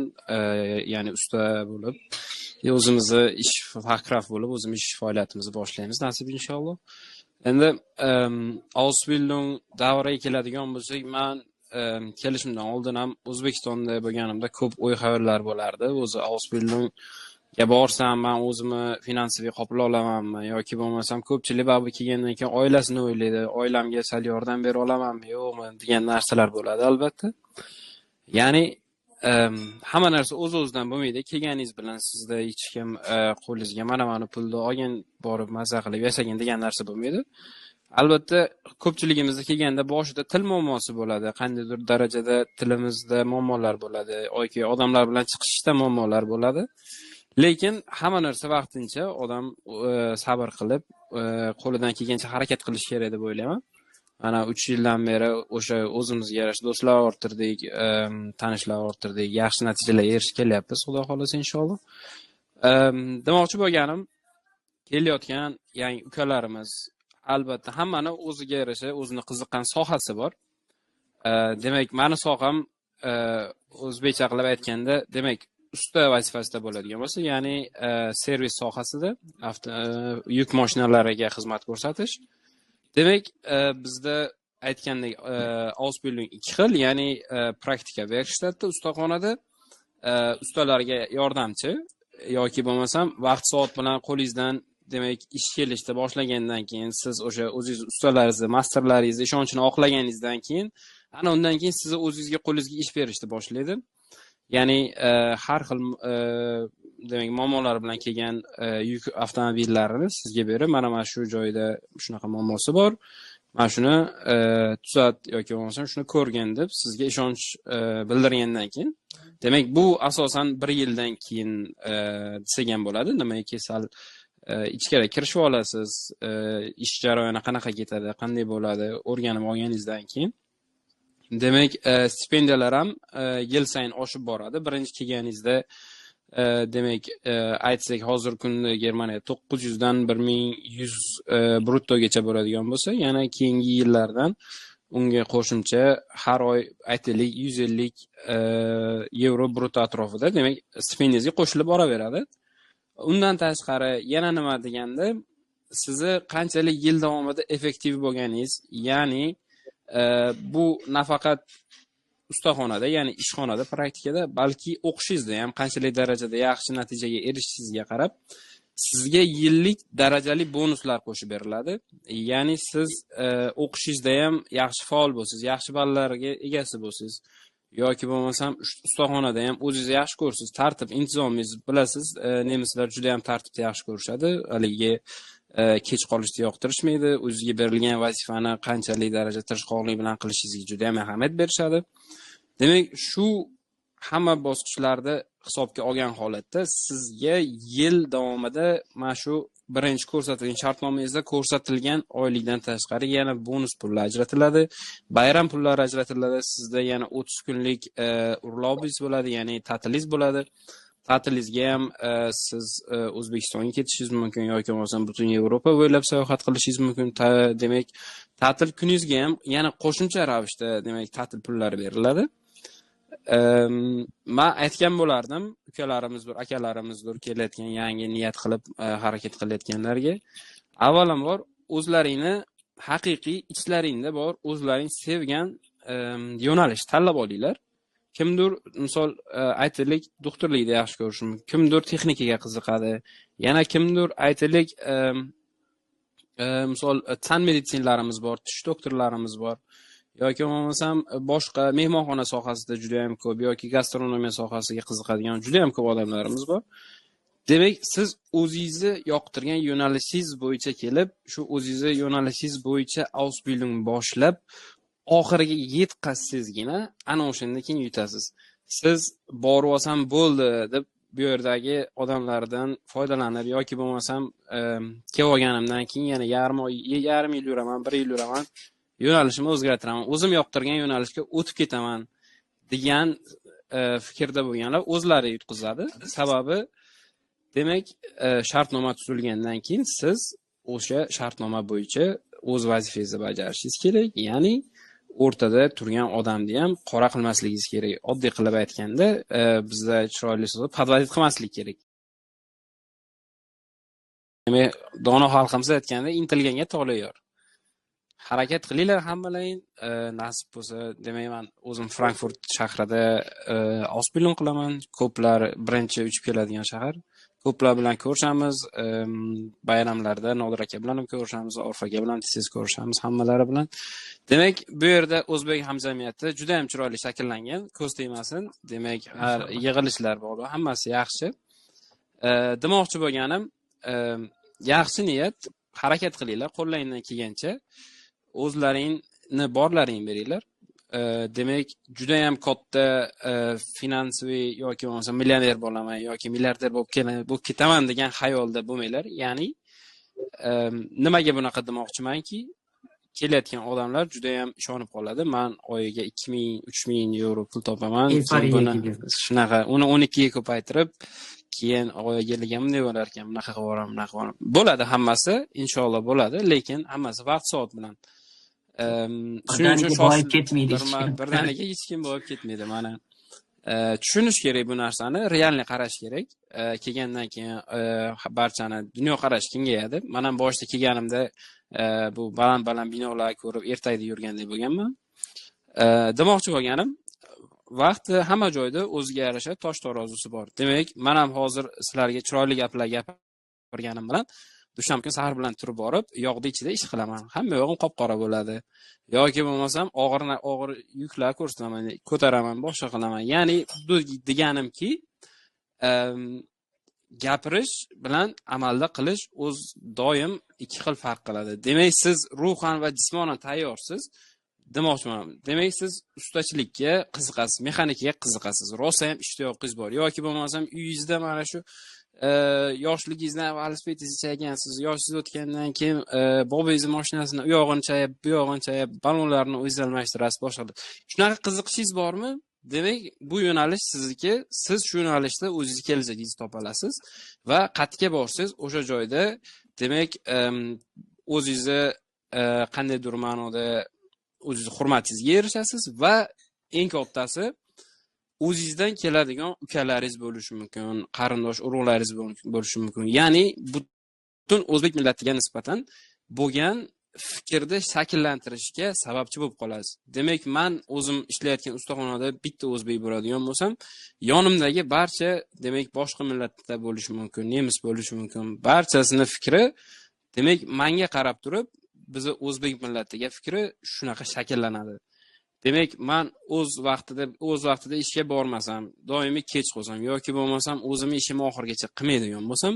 ya'ni usta bo'lib, o'zimizni ish faxraf bo'lib, o'zimiz ish faoliyatimizni boshlaymiz nasib inshaalloh. Endi Ausbildung davriga keladigan bo'lsak, men kelishimdan oldin ham O'zbekistonda bo'lganimda ko'p o'y-xayollar bo'lardi. O'zi Ausbildungga borsam, men o'zimni finansiviy qoplay olamanmi yoki bo'lmasam ko'pchilik baribir kelgandan keyin oilasini o'ylaydi, oilamga sal yordam bera olamanmi, yo'qmi degan narsalar bo'ladi albatta. Ya'ni hamma narsa o'z-o'zidan bo'lmaydi. Kelganingiz bilan sizda hech kim qo'lingizga mana pulni olgin, borib maza qilib yasagin degan narsa bo'lmaydi. Albatta, ko'pchiligimizda kelganda boshida til muammosi bo'ladi. Qandaydir darajada tilimizda muammolar bo'ladi yoki odamlar bilan chiqishda muammolar bo'ladi. Lekin hamma narsa vaqtincha, odam sabr qilib, qo'lidan kelgancha harakat qilish kerak deb o'ylayman. Mana 3 yildan beri o'sha o'zimizga yarasha do'stlar orttirdik, tanishlar orttirdik, yaxshi natijalar erishib kelyapmiz, xudo xolasa inshaalloh. Demoqchi bo'lganim, kelayotgan yangi ukalarimiz albatta hammani o'ziga yarasha o'zini qiziqqan sohasi bor. Demak, meni soham o'zbekcha qilib aytganda, demak, usta vazifasida bo'ladigan bo'lsa, ya'ni servis sohasida yuk mashinalariga xizmat ko'rsatish. Demak, bizda aytgandek Ausbildung 2 xil, ya'ni praktika verkstatda, ustaxonada ustalarga yordamchi yoki bo'lmasam vaqt soat bilan qo'lingizdan demak ish kelishda boshlagandan keyin siz o'sha o'zingiz ustalaringizni, masterlaringizni ishonchini oqlaganingizdan keyin ana undan keyin siz o'zingizga qo'lingizga ish berishni boshlaydi. Ya'ni har xil demak muammolar bilan kelgan yuk avtomobillarini sizga berib, mana shu joyda shunaqa muammosi bor. Mana shuni tuzat yoki bo'lmasam shuni ko'rgan deb sizga ishonch bildirgandan keyin, demak bu asosan 1 yildan keyin desak bo'ladi. Nimaiki sal ichkari kirishib olasiz, ish jarayoni qanaqa ketadi, qanday bo'ladi, o'rganib olganingizdan keyin. Demak, stipendiyalar ham yil sayin oshib boradi. Birinchi kelganingizda demak, aytsak hozir kunda Germaniyada 900 dan 1100 bruttogacha bo'ladigan bo'lsa, yana keyingi yillardan unga qo'shimcha har oy aytaylik 150 yevro brutto atrofida, demak, stipendiyangizga qo'shilib boraveradi. Undan tashqari yana nima deganda, sizni qanchalik yil davomida effektiv bo'lganingiz, ya'ni bu nafaqat ustaxonada, ya'ni ishxonada, praktikada, balki o'qishingizda ham qanchalik darajada yaxshi natijaga erishishingizga qarab, sizga yillik darajali bonuslar qo'shib beriladi. Ya'ni siz o'qishingizda ham yaxshi faol bo'lsangiz, yaxshi ballarga egasi bo'lsangiz, yoki bo'lmasam ustaxonada ham o'zingizni yaxshi ko'rsiz, tartib, intizomingiz bilasiz, nemislar juda ham tartibni yaxshi ko'rishadi. Haligi kech qolishni yoqtirishmaydi, o'ziga berilgan vazifani qanchalik darajada tirishqoqlik bilan qilishingizga juda ham ahamiyat berishadi. Demak, shu hamma bosqichlarda hisobga olgan holatda sizga yil davomida mana shu birinchi ko'rsatilgan shartnomangizda ko'rsatilgan oylikdan tashqari yana bonus pullar ajratiladi, bayram pullari ajratiladi, sizda yana 30 kunlik urlobingiz bo'ladi, ya'ni ta'tilingiz bo'ladi. Ta'tilingizga ham siz O'zbekistonga ketishingiz mumkin yoki bo'lmasam butun Yevropa bo'ylab sayohat qilishingiz mumkin. Demak, ta'til kuningizga ham yana qo'shimcha ravishda demak ta'til pullari beriladi. Men aytgan bo'lardim, ukalarimizdir, akalarimizdir, kelayotgan yangi niyat qilib harakat qilayotganlarga, avvalambor o'zlaringni haqiqiy ichlaringda bor, o'zlaring sevgan yo'nalish tanlab olinglar. Kimdir, misol aytaylik, doktorlikda yaxshi ko'rishi mumkin, kimdir texnikaga qiziqadi, yana kimdir aytaylik, misol tan meditsinlarimiz bor, tish doktorlarimiz bor, yoki bo'lmasam boshqa mehmonxona sohasida juda ham ko'p, yoki gastronomiya sohasiga qiziqadigan juda ham ko'p odamlarimiz bor. Demak, siz o'zingizni yoqtirgan yo'nalishingiz bo'yicha kelib, shu o'zingizni yo'nalishingiz bo'yicha Ausbildung boshlab, oxiriga yetkazsizgina ana o'shandan keyin yutasiz. Siz borib olsam bo'ldi deb bu yerdagi odamlardan foydalanib yoki bo'lmasam kelib olganimdan keyin yana yarim yil yuraman, 1 yil yuraman, yo'nalishimni o'zgartiraman, o'zim yoqtirgan yo'nalishga o'tib ketaman degan fikrda bo'lganlar o'zlari yutqizadi. Sababi demak, shartnoma tuzilgandan keyin siz o'sha shartnoma bo'yicha o'z vazifangizni bajarishingiz kerak. Ya'ni o'rtada turgan odamni ham qora qilmasligingiz kerak. Oddiy qilib aytganda, bizda chiroyli so'z podvodit qilmaslik kerak. Demak, dono xalqimiz aytganda, intilganga tole yor. Harakat qilinglar hammalaring, nasib bo'lsa, demak men o'zim Frankfurt shahrida Ausbildung qilaman. Ko'plar birinchi uchib keladigan shahar. Ko'plar bilan ko'rishamiz, bayramlarda Nodir aka bilan ham ko'rishamiz, Orif aka bilan tez ko'rishamiz hammalari bilan. Demak, bu yerda o'zbek hamjamiyati juda ham chiroyli shakllangan, ko'z tegmasin. Demak, har yig'ilishlar bor, hammasi yaxshi. Demoqchi bo'lganim, yaxshi niyat, harakat qilinglar, qo'llaridan kelgancha o'zlaringni borlaring beringlar. Demak, juda ham katta finansiy yoki bo'lmasa millioner bo'laman yoki milliarder bo'lib ketaman degan xayolda bo'lmanglar. Ya'ni nimaga bunaqa demoqchimanki, kelayotgan odamlar juda ham ishonib qoladi. Men oyiga 2000-3000 euro pul topaman. Shunaqa, uni 12 ga ko'paytirib, keyin oyiga bunday bo'lar ekan, bunaqa qilib boraman, bunaqa qilib boraman. Bo'ladi hammasi, inshaalloh bo'ladi, lekin hammasi vaqt soat bilan. Shuning uchun boyib ketmaydi. Birdaniga hech kim boyib ketmaydi. Mana tushunish kerak bu narsani, realni qarash kerak. Kelgandan keyin barchani dunyoqarash kengayadi. Men ham boshida kelganimda bu baland binolar ko'rib ertakda yurgandek bo'lganman. Demoqchi bo'lganim, vaqt hamma joyda o'ziga yarasha tosh tarozisi bor. Demak, men ham hozir sizlarga chiroyli gaplar gapirganim bilan Dushanba kuni sahar bilan turib borib, yog'da ichida ish qilaman. Hamma yog'im qop-qora bo'ladi. Yoki bo'lmasam og'ir yuklar ko'taraman, boshqa qilaman. Ya'ni bu deganimki, gapirish bilan amalda qilish o'z doim ikki xil farq qiladi. Demak, siz ruhan va jismonan tayyorsiz. Demoqchiman. Demak, siz ustachilikka qiziqasiz, mexanikaga qiziqasiz. Rosa ham ishtiyoqingiz bor. Yoki bo'lmasam uyingizda mana shu yoshligingizda velosipedingizni chaygansiz, yoshingiz o'tgandan keyin bobongizni mashinasini u yog'ini chayib, bu yog'ini chayib, balonlarni o'zingiz almashtirasiz, boshqa. Shunaqa qiziqishingiz bormi? Demak, bu yo'nalish sizniki. Siz shu yo'nalishda o'zingiz kelajagingizni topa olasiz va qatga borsiz, o'sha joyda demak, o'zingizni qandaydir ma'noda o'zingiz hurmatingizga erishasiz va eng kattasi o'zingizdan keladigan ukalaringiz bo'lishi mumkin, qarindosh urug'laringiz bo'lishi mumkin. Ya'ni butun o'zbek millatiga nisbatan bo'lgan fikrni shakllantirishga sababchi bo'lib qolasiz. Demak, men o'zim ishlayotgan ustaxonada bitta o'zbek bo'ladigan bo'lsam, yonimdagi barcha, demak, boshqa millatda bo'lishi mumkin, nemis bo'lishi mumkin. Barchasini fikri, demak, menga qarab turib, bizni o'zbek millatiga fikri shunaqa shakllanadi. Demak, men o'z vaqtida ishga bormasam, doimiy kech qolsam yoki bo'lmasam o'zimni ishimni oxirigacha qilmaydigan bo'lsam,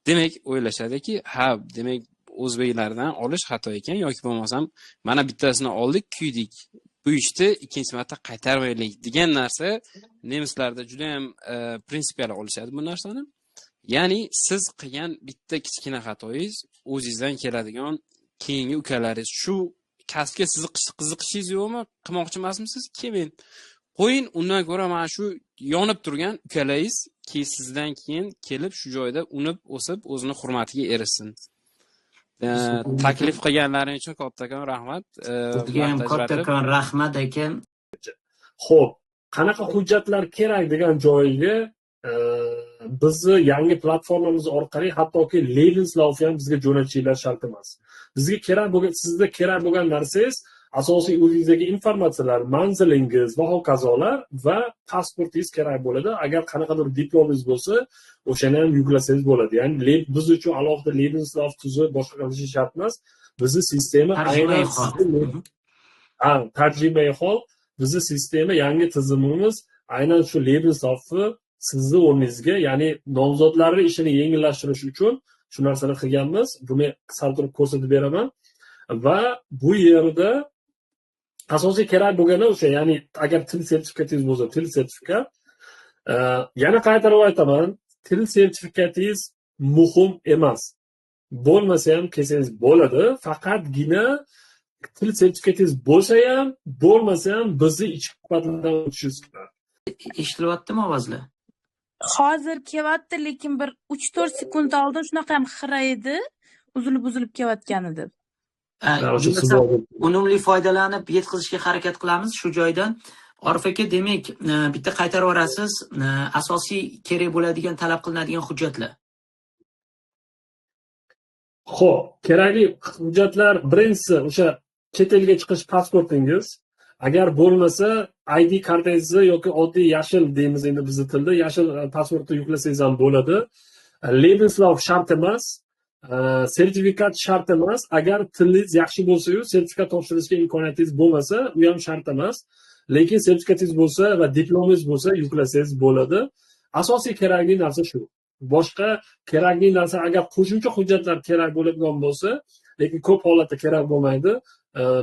demak, o'ylashadiki, ha, demak, o'zbeklardan olish xato ekan yoki bo'lmasam, mana bittasini oldik, kuydik. Bu ishni ikkinchi marta qaytarmaylik degan narsa nemislarda juda ham prinsipial olishadi bu narsani. Ya'ni siz qilgan bitta kichkina xatoyingiz o'zingizdan keladigan keyingi ukalaringiz shu kasbga sizni qiziqishingiz yo'qmi? Qilmoqchi emasmisiz? Keling. Qo'ying, undan ko'ra mana shu yonib turgan ukalaringiz sizdan keyin kelib shu joyda unib, o'sib, o'zini hurmatiga erishsin. Taklif qilganlaring uchun kattakon rahmat. Sizga ham kattakon rahmat ekan. Xo'p, qanaqa hujjatlar kerak degan joyiga bizni yangi platformamiz orqali hattoki Lebenslauf ham bizga jo'natishinglar shart emas. Bizga kerak bo'lgan, sizga kerak bo'lgan narsangiz asosiy o'zingizdagi informatsiyalar, manzilingiz va hokazolar va pasportingiz kerak bo'ladi. Agar qanaqadir diplomingiz bo'lsa, o'shani ham yuklasangiz bo'ladi. Ya'ni biz uchun alohida Lebenslauf tuzib boshqa qilish shart emas. Bizning sistema aynan tarjimai hol, bizning sistema yangi tizimimiz aynan shu Lebenslaufni sizni o'rningizga, ya'ni nomzodlarning ishini yengillashtirish uchun shu narsani qilganmiz. Buni qisqartirib ko'rsatib beraman. Va bu yerda asosiy kerak bo'lgani o'sha, ya'ni agar til sertifikatingiz bo'lsa, til sertifikat. Yana qaytarib aytaman, til sertifikatingiz muhim emas. Bo'lmasa ham kelsangiz bo'ladi, faqatgina til sertifikatingiz bo'lsa ham, bo'lmasa ham bizni ichki quvvatlardan o'tishingiz kerak. Eshitilyaptimi ovozlar? Hozir kelyapti, lekin bir 3-4 sekund oldin shunaqa ham xira edi, uzilib kelyotgan edi. O'sha siz Bo'lmasa unumli foydalanib yetkazishga harakat qilamiz shu joydan. Orif aka, demak, bitta qaytarib yuborasiz, asosiy kerak bo'ladigan, talab qilinadigan hujjatlar. Xo'p, kerakli hujjatlar birinchisi o'sha chet elga chiqish pasportingiz. Agar bo'lmasa, ID kartangizni yoki oddiy yashil deymiz endi bizning tilda, yashil pasportni yuklasangiz ham bo'ladi. Lebenslauf shart emas, sertifikat shart emas. Agar tilingiz yaxshi bo'lsa-yu, sertifikat topshirishga imkoniyatingiz bo'lmasa, u ham shart emas. Lekin sertifikatingiz bo'lsa va diplomingiz bo'lsa, yuklasangiz bo'ladi. Asosiy kerakli narsa shu. Boshqa kerakli narsa agar qo'shimcha hujjatlar kerak bo'ladigan bo'lsa, lekin ko'p holatda kerak bo'lmaydi,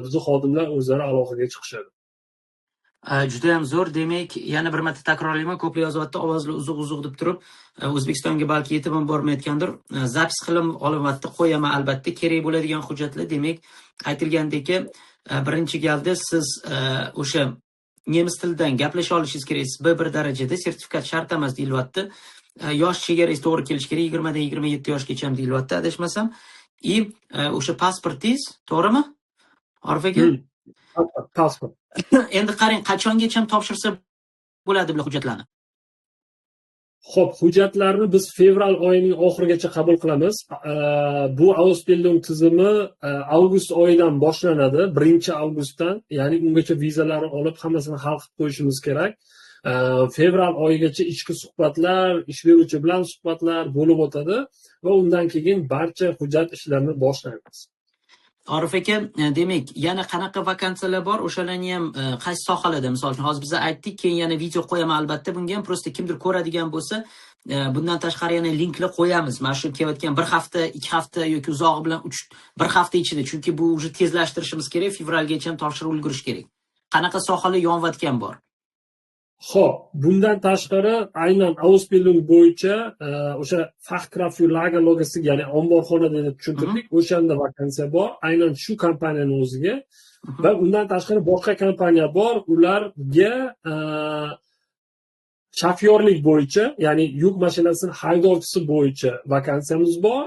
bizning xodimlar o'zlari aloqaga chiqishadi. Juda ham zo'r. Demak, yana bir marta takrorlayman, ko'plar yozyapti, ovozli uzuq-uzuq deb turib, O'zbekistonga balki yetib ham bormayotgandir. Zapis qilib olyapti, qo'yaman albatta. Kerak bo'ladigan hujjatlar, demak, aytilgandek, birinchi galda siz o'sha nemis tilidan gaplasha olishingiz kerak. B1 darajada, sertifikat shart emas deyilyapti. Yosh chegarasi to'g'ri kelish kerak, 20 dan 27 yoshgacha ham deyilyapti, adashmasam. O'sha pasportingiz, to'g'rimi? Orif aka? Pasport. Endi qarang, qachongacha topshirsa bo'ladi bu hujjatlarni? Xo'p, hujjatlarni biz fevral oyining oxirigacha qabul qilamiz. Bu Ausbildung tizimi avgust oyidan boshlanadi, 1-avgustdan, ya'ni ungacha vizalarni olib hammasini hal qilib qo'yishimiz kerak. Fevral oyigacha ichki suhbatlar, ish beruvchi bilan suhbatlar bo'lib o'tadi va undan keyin barcha hujjat ishlarini boshlaymiz. Orif aka, demak, yana qanaqa vakansiyalar bor? O'shalarni ham qaysi sohalarda, misol uchun hozir biz aytdik, keyin yana video qo'yaman albatta bunga ham, prosta kimdir ko'radigan bo'lsa, bundan tashqari yana linklar qo'yamiz. Mana shu kelayotgan 1 hafta, 2 hafta yoki uzog'i bilan 1 hafta ichida, chunki bu uje tezlashtirishimiz kerak, fevralgacha ham topshirib ulgurish kerak. Qanaqa sohalar yonayotgan bor? Xo'p, bundan tashqari aynan Ausbildung bo'yicha o'sha Fachkraft für Lager Logistik, ya'ni omborxona deb tushuntirdik, o'shanda vakansiya bor, aynan shu kompaniyaning o'ziga. Va undan tashqari boshqa kompaniya bor, ularga shofyorlik bo'yicha, ya'ni yuk mashinasining haydovchisi bo'yicha vakansiyamiz bor.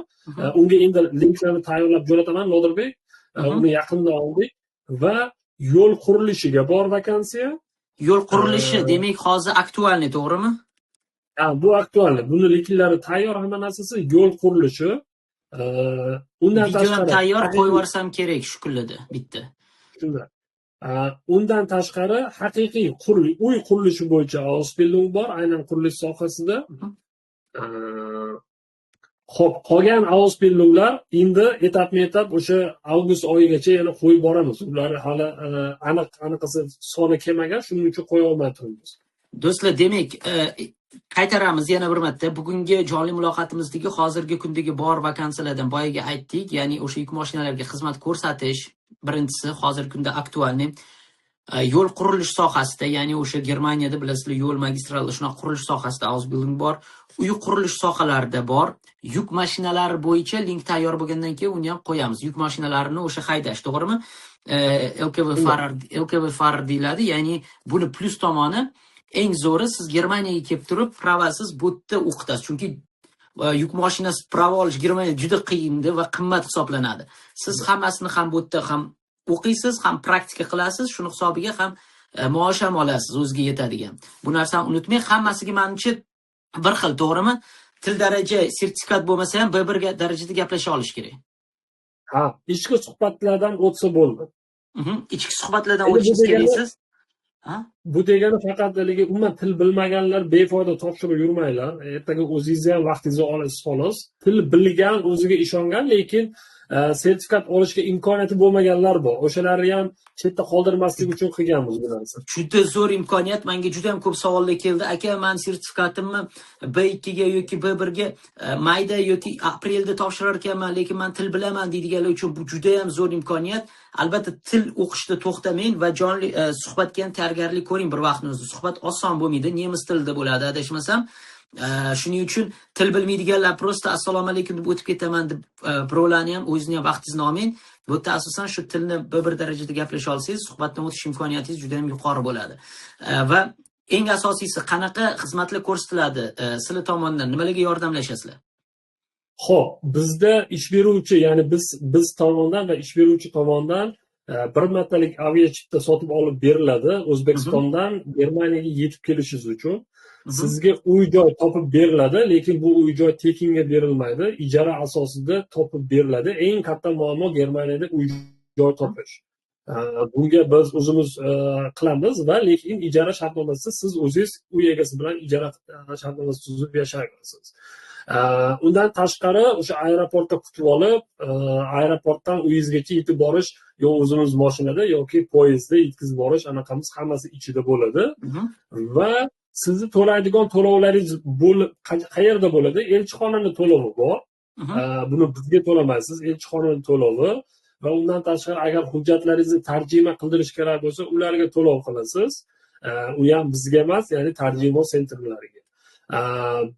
Unga endi linklarni tayyorlab jo'nataman, Nodirbek. Uni yaqinda oldik va yo'l qurilishiga bor vakansiya. Yo'l qurilishi, demak, hozir aktualniy, to'g'rimi? Bu aktualniy. Buni linklarni tayyor, hamma narsasi yo'l qurilishi. Undan tashqari tayyor qo'yib yuborsam kerak shu kunlarda bitta. Shunday. Undan tashqari haqiqiy uy qurilishi bo'yicha Ausbildung bor, aynan qurilish sohasida. Xo'p, qolgan Ausbildunglar endi etap-etap o'sha avgust oyigacha yana qo'yib boramiz. Ular hali aniqasi soni kelmagan, shuning uchun qo'ya olmay turibmiz. Do'stlar, demak, qaytaramiz yana bir marta. Bugungi jonli muloqotimizdagi hozirgi kundagi bor vakansiyalardan boyaga aytdik, ya'ni o'sha yuk mashinalarga xizmat ko'rsatish birinchisi hozirgi kunda aktualniy. Yo'l qurilish sohasida, ya'ni o'sha Germaniyada bilasizlar, yo'l magistral shunaqa qurilish sohasida Ausbildung bor. Uy qurilish sohalarida bor. Yuk mashinalari bo'yicha link tayyor bo'lgandan keyin uni ham qo'yamiz. Yuk mashinalarini o'sha haydash, to'g'rimi? LKV Fahrer deyiladi, ya'ni buni plus tomoni eng zo'ri, siz Germaniyaga kelib turib, pravasiz bu yerda o'qitasiz. Chunki yuk mashinasi prava olish Germaniyada juda qiyin va qimmat hisoblanadi. Siz hammasini ham bu yerda ham o'qiysiz, ham praktika qilasiz, shuni hisobiga ham maosh ham olasiz, o'ziga yetadigan. Bu narsani unutmang, hammasiga menimcha bir xil, to'g'rimi? Til daraja sertifikat bo'lmasa ham B1 darajada gaplasha olish kerak. Ha, ichki suhbatlardan o'tsa bo'ldi. Ichki suhbatlardan o'tishingiz keraksiz. Bu degani faqat umuman til bilmaganlar befoyda topshirib yurmanglar. Ertaga o'zingizni ham vaqtingizni olasiz xolos. Til bilgan, o'ziga ishongan, lekin sertifikat olishga imkoniyati bo'lmaganlar bor. O'shalarni ham chetda qoldirmaslik uchun qilganmiz bu narsani. Juda zo'r imkoniyat. Menga juda ham ko'p savollar keldi. Aka, men sertifikatimni B2 ga yoki B1 ga mayda yoki aprelda topshirar ekanman, lekin men til bilaman deydiganlar uchun bu juda ham zo'r imkoniyat. Albatta til o'qishda to'xtamang va jonli suhbatga ham tayyorgarlik ko'ring bir vaqtni o'zida. Suhbat oson bo'lmaydi, nemis tilida bo'ladi, adashmasam. Shuning uchun til bilmaydiganlar prosta assalomu alaykum deb o'tib ketaman deb birovlarni ham o'zingizni ham vaqtingizni olmang. Bu yerda asosan shu tilni B1 darajada gaplasha olsangiz, suhbatdan o'tish imkoniyatingiz juda ham yuqori bo'ladi. Va eng asosiysi, qanaqa xizmatlar ko'rsatiladi sizlar tomonidan, nimalarga yordamlashasizlar? Xo'p, bizda ish beruvchi, ya'ni biz tomonidan va ish beruvchi tomonidan bir martalik aviachipta sotib olib beriladi O'zbekistondan Germaniyaga yetib kelishingiz uchun. Sizga uy-joy topib beriladi, lekin bu uy-joy tekinga berilmaydi, ijara asosida topib beriladi. Eng katta muammo Germaniyada uy-joy topish. Bunga biz o'zimiz qilamiz va lekin ijara shartnomasida siz o'zingiz uy egasi bilan ijara shartnomasi tuzib yashaysiz. Undan tashqari o'sha aeroportda kutib olib, aeroportdan uyingizgacha yetib borish yo o'zimiz mashinada yoki poyezdda yetkazib borish, anaqamiz hammasi ichida bo'ladi. Va sizni to'laydigan to'lovlaringiz qayerda bo'ladi? Elchixonaning to'lovi bor. Buni bizga to'lamaysiz, elchixonaning to'lovi. Va undan tashqari agar hujjatlaringizni tarjima qildirish kerak bo'lsa, ularga to'lov qilasiz. U ham bizga emas, ya'ni tarjimon sentrlariga.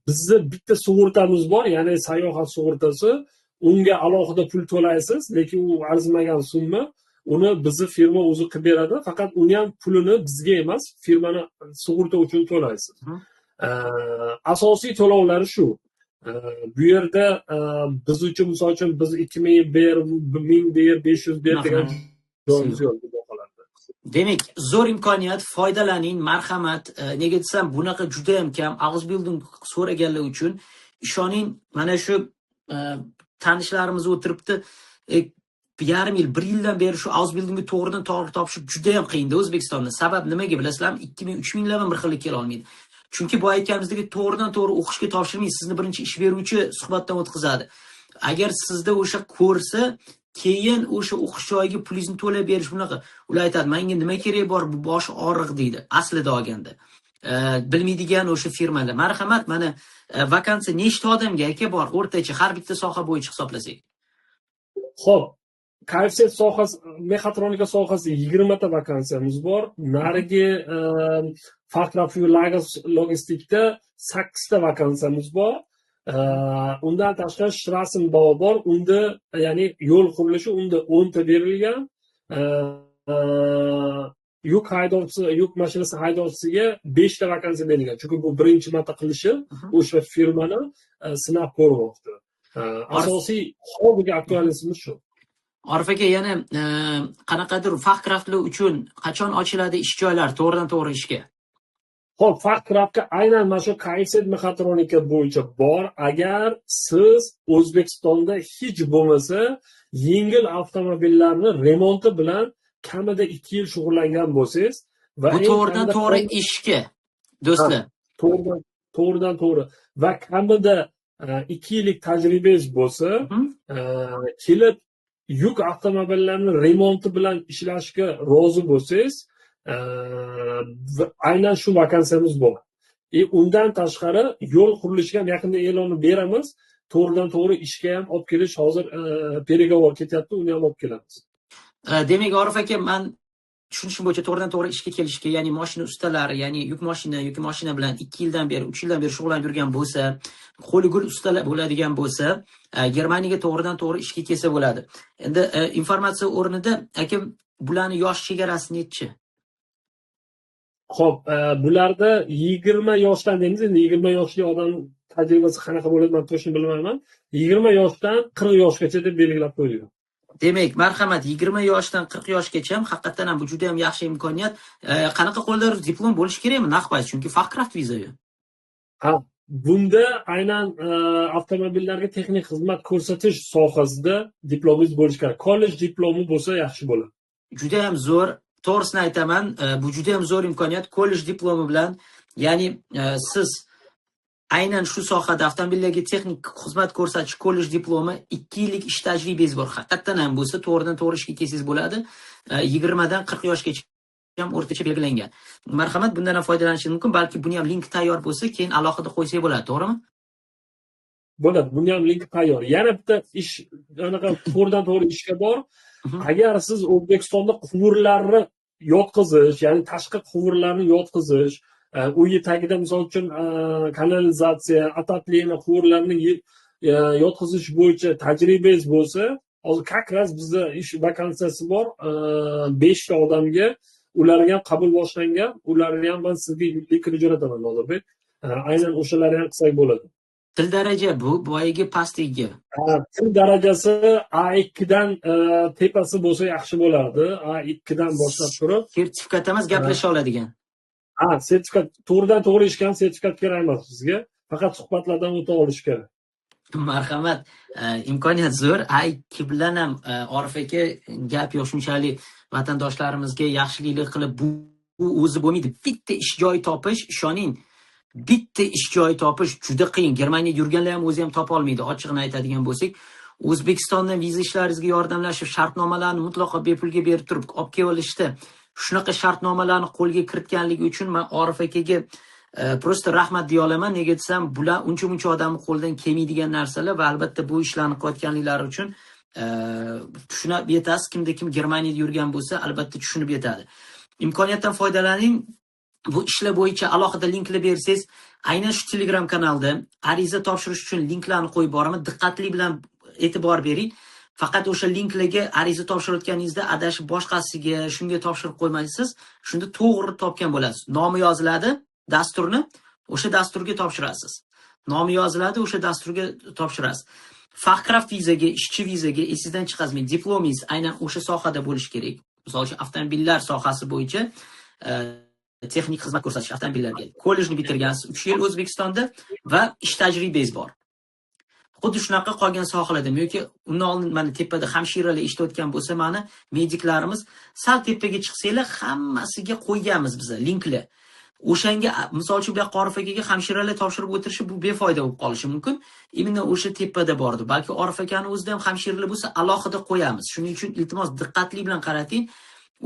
Bizni bitta sug'urtamiz bor, ya'ni sayohat sug'urtasi. Unga alohida pul to'laysiz, lekin u arzimagan summa. Uni bizni firma o'zi qilib beradi, faqat uni ham pulini bizga emas, firmani sug'urta uchun to'laysiz. Asosiy to'lovlari shu. Bu yerda biz uchun, misol uchun biz 2000 ber, 1000 ber, 500 ber degan joyimiz yo'q bu holatda. Demak, zo'r imkoniyat, foydalaning, marhamat. Nega desam, bunaqa juda ham kam Ausbildung so'raganlar uchun ishoning, mana shu tanishlarimiz o'tiribdi. Yarim yil, 1 yildan beri shu Ausbildungga to'g'ridan to'g'ri topishib juda ham qiyinda O'zbekistonda. Sabab nimaga bilasizlarmi? 2000, 3000 lab ham bir xillik kela olmaydi. Chunki bu aytganimizdagi to'g'ridan to'g'ri o'qishga topshirmaysiz, sizni birinchi ish beruvchi suhbatdan o'tkazadi. Agar sizda o'sha ko'rsa, keyin o'sha o'qish joyiga pulingizni to'lab berish bunaqa. Ular aytadi, "Menga nima kerak bor, bu bosh og'riq" deydi. Aslida olganda. Bilmaydigan o'sha firmalar. Marhamat, mana vakansiya nechta odamga aka bor, o'rtacha har bitta soha bo'yicha hisoblasak. Xo'p, KFC sohasi, mexatronika sohasida 20 ta vakansiyamiz bor. Narigi Fachkraftfür logistikda 8 ta vakansiyamiz bor. Undan tashqari Straßenbau bor. Unda, ya'ni yo'l qurilishi, unda 10 ta berilgan. Yuk haydovchisi, yuk mashinasi haydovchisiga 5 ta vakansiya berilgan. Chunki bu birinchi marta qilishi o'sha firmani sinab ko'rmoqda. Asosiy hozirgi aktualligimiz shu. Orif aka, yana qanaqadir Fachkraftlar uchun qachon ochiladi ish joylar to'g'ridan to'g'ri ishga? Xo'p, Fachkraftga aynan mana shu KFC mexatronika bo'yicha bor. Agar siz O'zbekistonda hech bo'lmasa yengil avtomobillarni remonti bilan kamida 2 yil shug'ullangan bo'lsangiz va bu to'g'ridan to'g'ri ishga, do'stlar. To'g'ridan to'g'ri va kamida 2 yillik tajribangiz bo'lsa, kelib yuk avtomobillarini remonti bilan ishlashga rozi bo'lsangiz, aynan shu vakansiyamiz bor. Undan tashqari yo'l qurilishiga ham yaqinda e'lonni beramiz. To'g'ridan to'g'ri ishga ham olib kelish hozir переговор ketyapti, uni ham olib kelamiz. Demak, Orif aka, men tushunishim bo'yicha to'g'ridan to'g'ri ishga kelishga, ya'ni mashina ustalari, ya'ni yuk mashina bilan 2 yildan beri, 3 yildan beri shug'ullanib yurgan bo'lsa, qo'li gul ustalar bo'ladigan bo'lsa, Germaniyaga to'g'ridan to'g'ri ishga kelsa bo'ladi. Endi informatsiya o'rnida, aka, bularning yosh chegarasi nechi? Xo'p, bularda 20 yoshdan deymiz. Endi 20 yoshli odam tajribasi qanaqa bo'ladi, men to'g'ri bilmayman. 20 yoshdan 40 yoshgacha deb belgilab qo'yilgan. Demak, marhamat, 20 yoshdan 40 yoshgacha ham haqiqatan ham bu juda ham yaxshi imkoniyat. Qanaqa qo'llar diplom bo'lish kerakmi? Naqbay, chunki Fachkraft vizaga. Bunda aynan avtomobillarga texnik xizmat ko'rsatish sohasida diplomingiz bo'lishi kerak. Kollej diplomi bo'lsa yaxshi bo'ladi. Juda ham zo'r. To'g'risini aytaman, bu juda ham zo'r imkoniyat. Kollej diplomi bilan, ya'ni siz aynan shu sohada avtomobillarga texnik xizmat ko'rsatish kollej diplomi, 2 yillik ish tajribangiz bor. Haqiqatan ham bo'lsa, to'g'ridan to'g'ri ishga kelsangiz bo'ladi. 20 dan 40 yoshgacha ham o'rtacha belgilangan. Marhamat, bundan ham foydalanishingiz mumkin. Balki buni ham link tayyor bo'lsa, keyin alohida qo'ysak bo'ladi, to'g'rimi? Bo'ladi, buni ham link tayyor. Yana bitta ish, anaqa to'g'ridan to'g'ri ishga bor. Agar siz O'zbekistonda quvurlarni yotqizish, ya'ni tashqi quvurlarni yotqizish, uyi tagida misol uchun kanalizatsiya, atatliyni quvurlarni yotqizish bo'yicha tajribangiz bo'lsa, hozir как раз bizda ish vakansiyasi bor, 5 ta odamga, ularga ham qabul boshlangan, ularni ham men sizga linkini jo'nataman hozir. Aynan o'shalarni ham qilsak bo'ladi. Til daraja bu boyagi pastligiga. Til darajasi A2 dan tepasi bo'lsa yaxshi bo'lardi. A2 dan boshlab turib, Sertifikat emas, gaplasha oladigan. sertifikat to'g'ridan to'g'ri eshitgan, sertifikat kerak emas bizga. Faqat suhbatlardan o'ta olish kerak. Marhamat, imkoniyat zo'r. A2 bilan ham Orif aka gap yo'q, shunchalik vatandoshlarimizga yaxshilik qilib bu o'zi bo'lmaydi. Bitta ish joyi topish, ishoning, bitta ish joyi topish juda qiyin. Germaniyada yurganlar ham o'zi ham topa olmaydi. Ochiqni aytadigan bo'lsak, O'zbekistondan viza ishlaringizga yordamlashib, shartnomalarni mutlaqo bepulga berib turib, olib kelib olishdi. Shunaqa shartnomalarni qo'lga kiritganligi uchun men Orif akaga prosta rahmat deya olaman. Nega desam, bular uncha odamning qo'lidan kelmaydigan narsalar va albatta bu ishlarni qilayotganliklari uchun tushunib yetasiz. Kimda kim Germaniyada yurgan bo'lsa, albatta tushunib yetadi. Imkoniyatdan foydalaning. Bu ishlar bo'yicha alohida linklar bersangiz, aynan shu Telegram kanalda ariza topshirish uchun linklarni qo'yib boraman. Diqqatli bilan e'tibor bering. Faqat o'sha linklarga ariza topshirayotganingizda adashib boshqasiga shunga topshirib qo'ymaysiz. Shunda to'g'ri topgan bo'lasiz. Nomi yoziladi, dasturni o'sha dasturga topshirasiz. Nomi yoziladi, o'sha dasturga topshirasiz. Fachkraft vizaga, ishchi vizaga esingizdan chiqazmang. Diplomingiz aynan o'sha sohada bo'lishi kerak. Misol uchun avtomobillar sohasi bo'yicha texnik xizmat ko'rsatish avtomobillarga. Kollejni bitirgansiz, 3 yil O'zbekistonda va ish tajribangiz bor. Xuddi shunaqa qolgan sohalarda yoki undan oldin mana tepada hamshiralar ishlayotgan bo'lsa, mana mediklarimiz sal tepaga chiqsanglar, hammasiga qo'yganmiz biz linklar. O'shanga misol uchun bu Orif akaga hamshiralar topshirib o'tirishi bu befoyda bo'lib qolishi mumkin. Imенно o'sha tepada bordi. Balki Orif akani o'zida ham hamshiralar bo'lsa, alohida qo'yamiz. Shuning uchun iltimos diqqatli bilan qarating.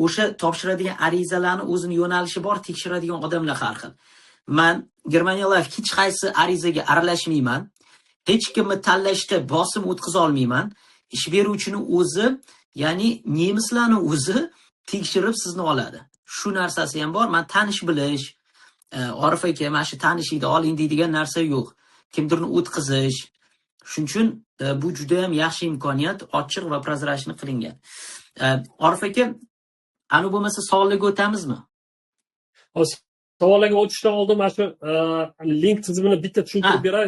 O'sha topshiradigan arizalarni o'zini yo'nalishi bor, tekshiradigan odamlar har xil. Men Germania Life hech qaysi arizaga aralashmayman. Hech kimni tanlashda bosim o'tkaza olmayman. Ish beruvchining o'zi, ya'ni nemislarning o'zi tekshirib sizni oladi. Shu narsasi ham bor. Men tanish bilish, Orif aka mana shu tanishingni oling deydigan narsa yo'q. Kimdirni o'tkazish. Shuning uchun bu juda ham yaxshi imkoniyat, ochiq va prozrachni qilingan. Orif aka, ana bo'lmasa savollarga o'tamizmi? Savollarga o'tishdan oldin mana shu link tizimini bitta tushuntirib beray.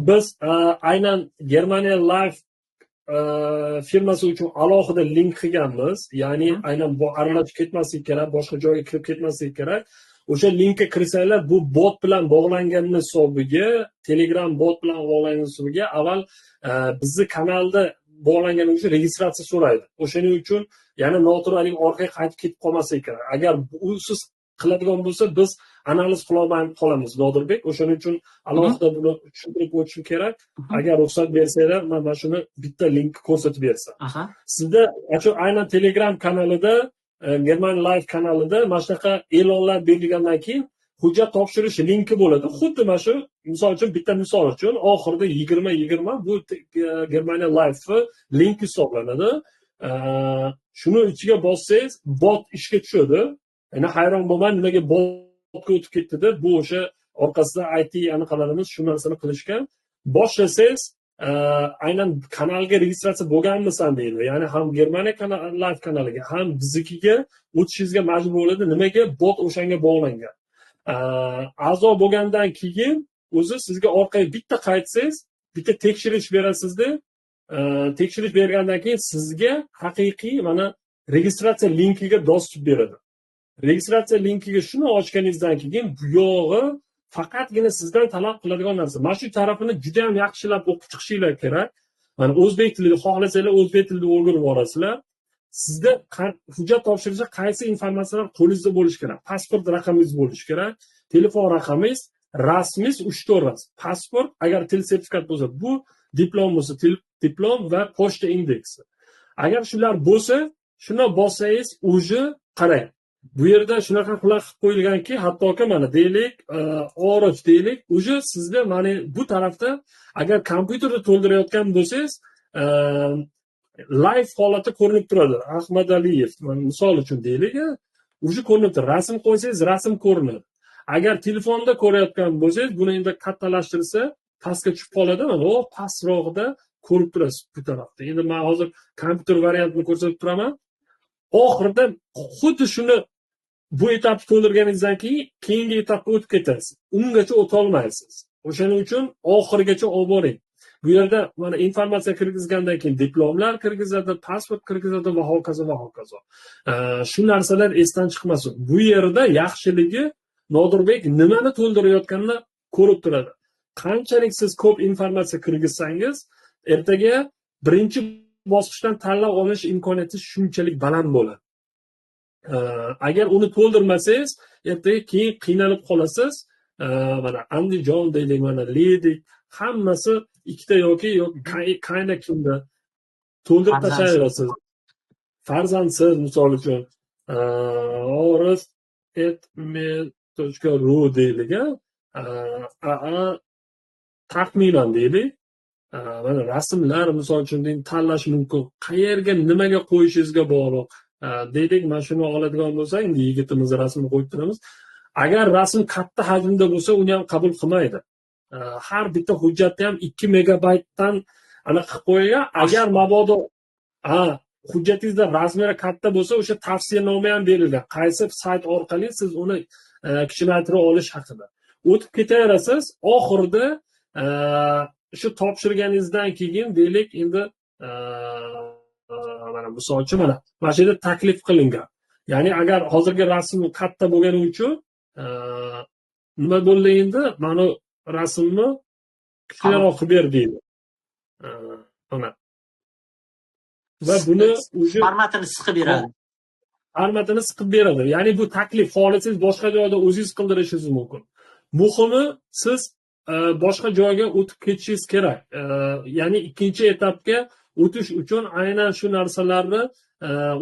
Biz aynan Germania Life firmasi uchun alohida link qilganmiz. Ya'ni aynan bu aralashib ketmasligi kerak, boshqa joyga kirib ketmasligi kerak. O'sha linkka kirsanglar, bu bot bilan bog'langanini hisobiga, Telegram bot bilan bog'langan hisobiga avval bizni kanalda bog'langan uchun registratsiya so'raydi. O'shaning uchun yana noto'g'rilik orqaga qaytib ketib qolmasligi kerak. Agar usiz qiladigan bo'lsa, biz analiz qilolmay qolamiz, Nodirbek. O'shaning uchun alohida buni tushuntirib o'tishim kerak. Agar ruxsat bersanglar, men mana shuni bitta link ko'rsatib bersam. Sizda aynan Telegram kanalida, German Life kanalida mana shunaqa e'lonlar berilgandan keyin hujjat topshirish linki bo'ladi. Xuddi mana shu, misol uchun bitta misol uchun oxirida 2020 bu Germania Life link hisoblanadi. Shuni ichiga bossangiz, bot ishga tushadi. Yana hayron bo'lmang, nimaga botga o'tib ketdi-da? Bu o'sha orqasida IT anaqalarimiz shu narsani qilishgan. Boshlasangiz, aynan kanalga registratsiya bo'lganmisan deydi. Ya'ni ham Germaniya Life kanaliga, ham biznikiga o'tishingizga majbur bo'ladi. Nimaga? Bot o'shanga bog'langan. A'zo bo'lgandan keyin o'zi sizga orqaga bitta qaytsangiz, bitta tekshirish berasizda, tekshirish bergandan keyin sizga haqiqiy mana registratsiya linkiga dostуп beradi. Registratsiya linkiga shuni ochganingizdan keyin bu yog'i faqatgina sizdan talab qiladigan narsa. Mana shu tarafini juda ham yaxshilab o'qib chiqishinglar kerak. Mana o'zbek tilida xohlasanglar o'zbek tilida o'rganib olasizlar. Sizda hujjat topshirishda qaysi informatsiyalar qo'lingizda bo'lishi kerak? Pasport raqamingiz bo'lishi kerak, telefon raqamingiz, rasmingiz 3-4 ras. Pasport, agar til sertifikat bo'lsa, bu diplom bo'lsa, diplom va pochta indeksi. Agar shular bo'lsa, shuni bossangiz, o'zi qarang. Bu yerda shunaqa qilib qo'yilganki, hattoki mana deylik, orif deylik, o'zi sizda mana bu tarafda agar kompyuterda to'ldirayotgan bo'lsangiz, live holati ko'rinib turadi. Ahmad Aliyev, misol uchun deylik, o'zi ko'rinib turadi. Rasm qo'ysangiz, rasm ko'rinadi. Agar telefonda ko'rayotgan bo'lsangiz, buni endi kattalashtirsa, pastga tushib qoladi. Mana o pastrog'ida ko'rib turasiz bu tarafda. Endi men hozir kompyuter variantini ko'rsatib turaman. Oxirida xuddi shuni bu etapni to'ldirganingizdan keyin keyingi etapga o'tib ketasiz. Ungacha o'ta olmaysiz. O'shaning uchun oxirigacha olib boring. Bu yerda mana informatsiya kirgizgandan keyin diplomlar kirgizadi, pasport kirgizadi va hokazo va hokazo. Shu narsalar esdan chiqmasin. Bu yerda yaxshiligi Nodirbek nimani to'ldirayotganini ko'rib turadi. Qanchalik siz ko'p informatsiya kirgizsangiz, ertaga birinchi bosqichdan tanlab olish imkoniyati shunchalik baland bo'ladi. Agar uni to'ldirmasangiz, ertaga keyin qiynalib qolasiz. Mana Andijon deylik, mana Ledik, hammasi ikkita yoki qayna kimda to'ldirib tashlayverasiz. Farzandsiz misol uchun oris@mail.ru deylik, taxminan deylik. Mana rasmlar misol uchun tanlash mumkin. Qayerga nimaga qo'yishingizga bog'liq. Deylik, mana shuni oladigan bo'lsa, endi yigitimiz rasmini qo'yib turamiz. Agar rasm katta hajmda bo'lsa, uni ham qabul qilmaydi. Har bitta hujjatni ham 2 megabaytdan anaqa qilib qo'ygan. Agar mabodo hujjatingizda razmeri katta bo'lsa, o'sha tavsiyanoma ham berilgan. Qaysi sayt orqali siz uni kichikaytirib olish haqida. O'tib ketaverasiz, oxirida shu topshirganingizdan keyin deylik, endi mana misol uchun mana shu yerda taklif qilingan. Ya'ni agar hozirgi rasm katta bo'lgani uchun nima bo'ldi endi? Mana rasmni kichikroq qilib ber deydi. Mana. Va buni o'zi formatini siqib beradi. Formatini siqib beradi. Ya'ni bu taklif, xohlasangiz boshqa joyda o'zingiz qildirishingiz mumkin. Muhimi siz boshqa joyga o'tib ketishingiz kerak. Ya'ni ikkinchi etapga o'tish uchun aynan shu narsalarni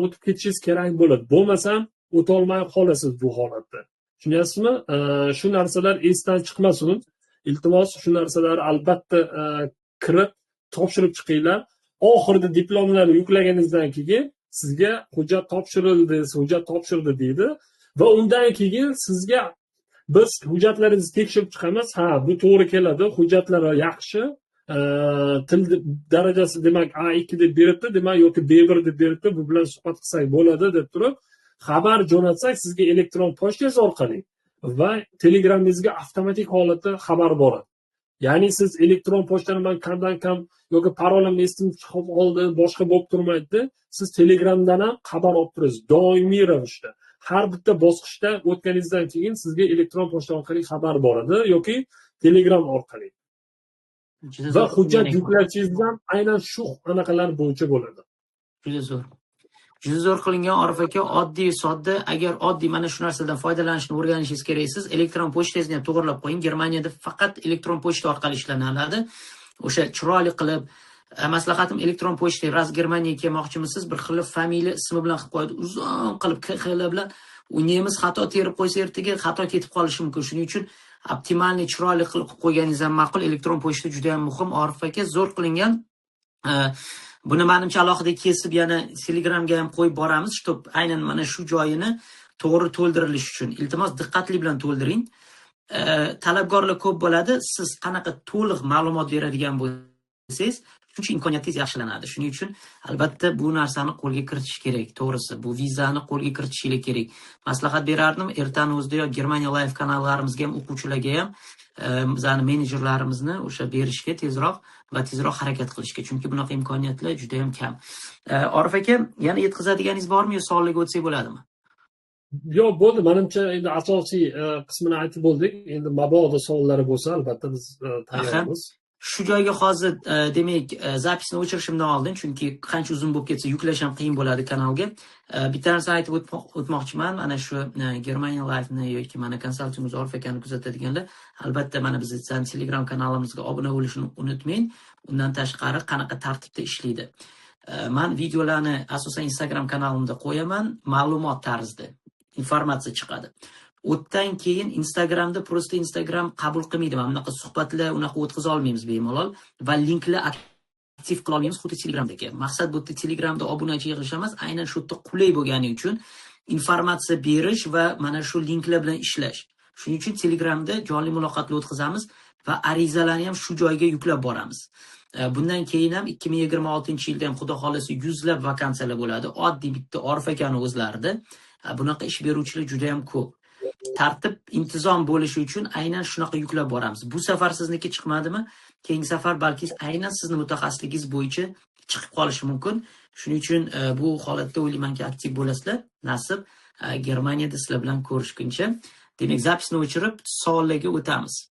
o'tib ketishingiz kerak bo'ladi. Bo'lmasam o'tolmay qolasiz bu holatda. Tushunyapsizmi? Shu narsalar esdan chiqmasin. Iltimos shu narsalar albatta kirib topshirib chiqinglar. Oxirida diplomlarni yuklaganingizdan keyin sizga hujjat topshirildi, hujjat topshirdi deydi va undan keyin sizga biz hujjatlaringizni tekshirib chiqamiz. Ha, bu to'g'ri keladi, hujjatlar yaxshi, til darajasi demak A2 deb beribdi, demak yoki B1 deb beribdi, bu bilan suhbat qilsak bo'ladi deb turib xabar jo'natsak sizga elektron pochtangiz orqali va telegramingizga avtomatik holatda xabar boradi. Ya'ni siz elektron pochtani man kamdan-kam yoki parolimni esim chiqib oldi, boshqa bo'lib turmaydi. Siz Telegramdan ham xabar olib turasiz. Doimiy ravishda. Har bitta bosqichda o'tganingizdan keyin sizga elektron pochta orqali xabar boradi yoki Telegram orqali. Va hujjat yuklashingiz ham aynan shu anaqalar bo'yicha bo'ladi. Juda zo'r. Juda zo'r qilingan Orif aka, oddiy, sodda. Agar oddiy mana shu narsadan foydalanishni o'rganishingiz kerak, siz elektron pochtangizni ham to'g'rilab qo'ying. Germaniyada faqat elektron pochta orqali ishlanadi. O'sha chiroyli qilib, maslahatim elektron pochta, raz Germaniyaga kelmoqchimisiz, bir xil familiya ismi bilan qilib qo'yadi. Uzun qilib KXL bilan u nemis xato terib qo'ysa ertaga xato ketib qolishi mumkin. Shuning uchun optimalni chiroyli qilib qo'yganingiz ham ma'qul. Elektron pochta juda ham muhim. Orif aka, zo'r qilingan. Buni menimcha alohida kesib yana Telegramga ham qo'yib boramiz, shu aynan mana shu joyini to'g'ri to'ldirilish uchun. Iltimos diqqatli bilan to'ldiring. Talabgorlar ko'p bo'ladi. Siz qanaqa to'liq ma'lumot beradigan bo'lsangiz, shuncha imkoniyatingiz yaxshilanadi. Shuning uchun albatta bu narsani qo'lga kiritish kerak. To'g'risi, bu vizani qo'lga kiritishingiz kerak. Maslahat berardim, ertaning o'zida yo Germaniya Live kanallarimizga ham, o'quvchilarga ham bizning menejerlarimizni o'sha berishga tezroq va tezroq harakat qilishga. Chunki bunaqa imkoniyatlar juda ham kam. Orif aka, yana yetkazadiganingiz bormi yo savollarga o'tsak bo'ladimi? Yo'q, bo'ldi. Menimcha endi asosiy qismini aytib bo'ldik. Endi mabodo savollari bo'lsa, albatta biz tayyormiz. Shu joyga hozir demak zapisni o'chirishimdan oldin, chunki qancha uzun bo'lib ketsa yuklash ham qiyin bo'ladi kanalga. Bitta narsani aytib o'tmoqchiman. Mana shu Germaniya Live'ni yoki mana konsaltingimiz Orif akani kuzatadiganlar, albatta mana bizning Telegram kanalimizga obuna bo'lishni unutmang. Undan tashqari qanaqa tartibda ishlaydi. Men videolarni asosan Instagram kanalimda qo'yaman, ma'lumot tarzida informatsiya chiqadi. O'tdan keyin Instagramda prosta Instagram qabul qilmaydi. Mana bunaqa suhbatlar unaqa o'tkaza olmaymiz bemalol va linklar aktiv qila olmaymiz, xuddi Telegramdagi. Maqsad bu Telegramda obunachi yig'ish emas, aynan shu yerda qulay bo'lgani uchun informatsiya berish va mana shu linklar bilan ishlash. Shuning uchun Telegramda jonli muloqotlar o'tkazamiz va arizalarni ham shu joyga yuklab boramiz. Bundan keyin ham 2026-yilda ham xudo xolasa 100 lab vakansiyalar bo'ladi. Oddiy bitta Orif akani o'zlarida bunaqa ish beruvchilar juda ham ko'p. tartib intizom bo'lishi uchun aynan shunaqa yuklab boramiz. Bu safar sizniki chiqmadimi? Keyingi safar balki aynan sizni mutaxassisligingiz bo'yicha chiqib qolishi mumkin. Shuning uchun bu holatda o'ylaymanki aktiv bo'lasizlar. Nasib Germaniyada sizlar bilan ko'rishguncha. Demak, zapisni o'chirib savollarga o'tamiz.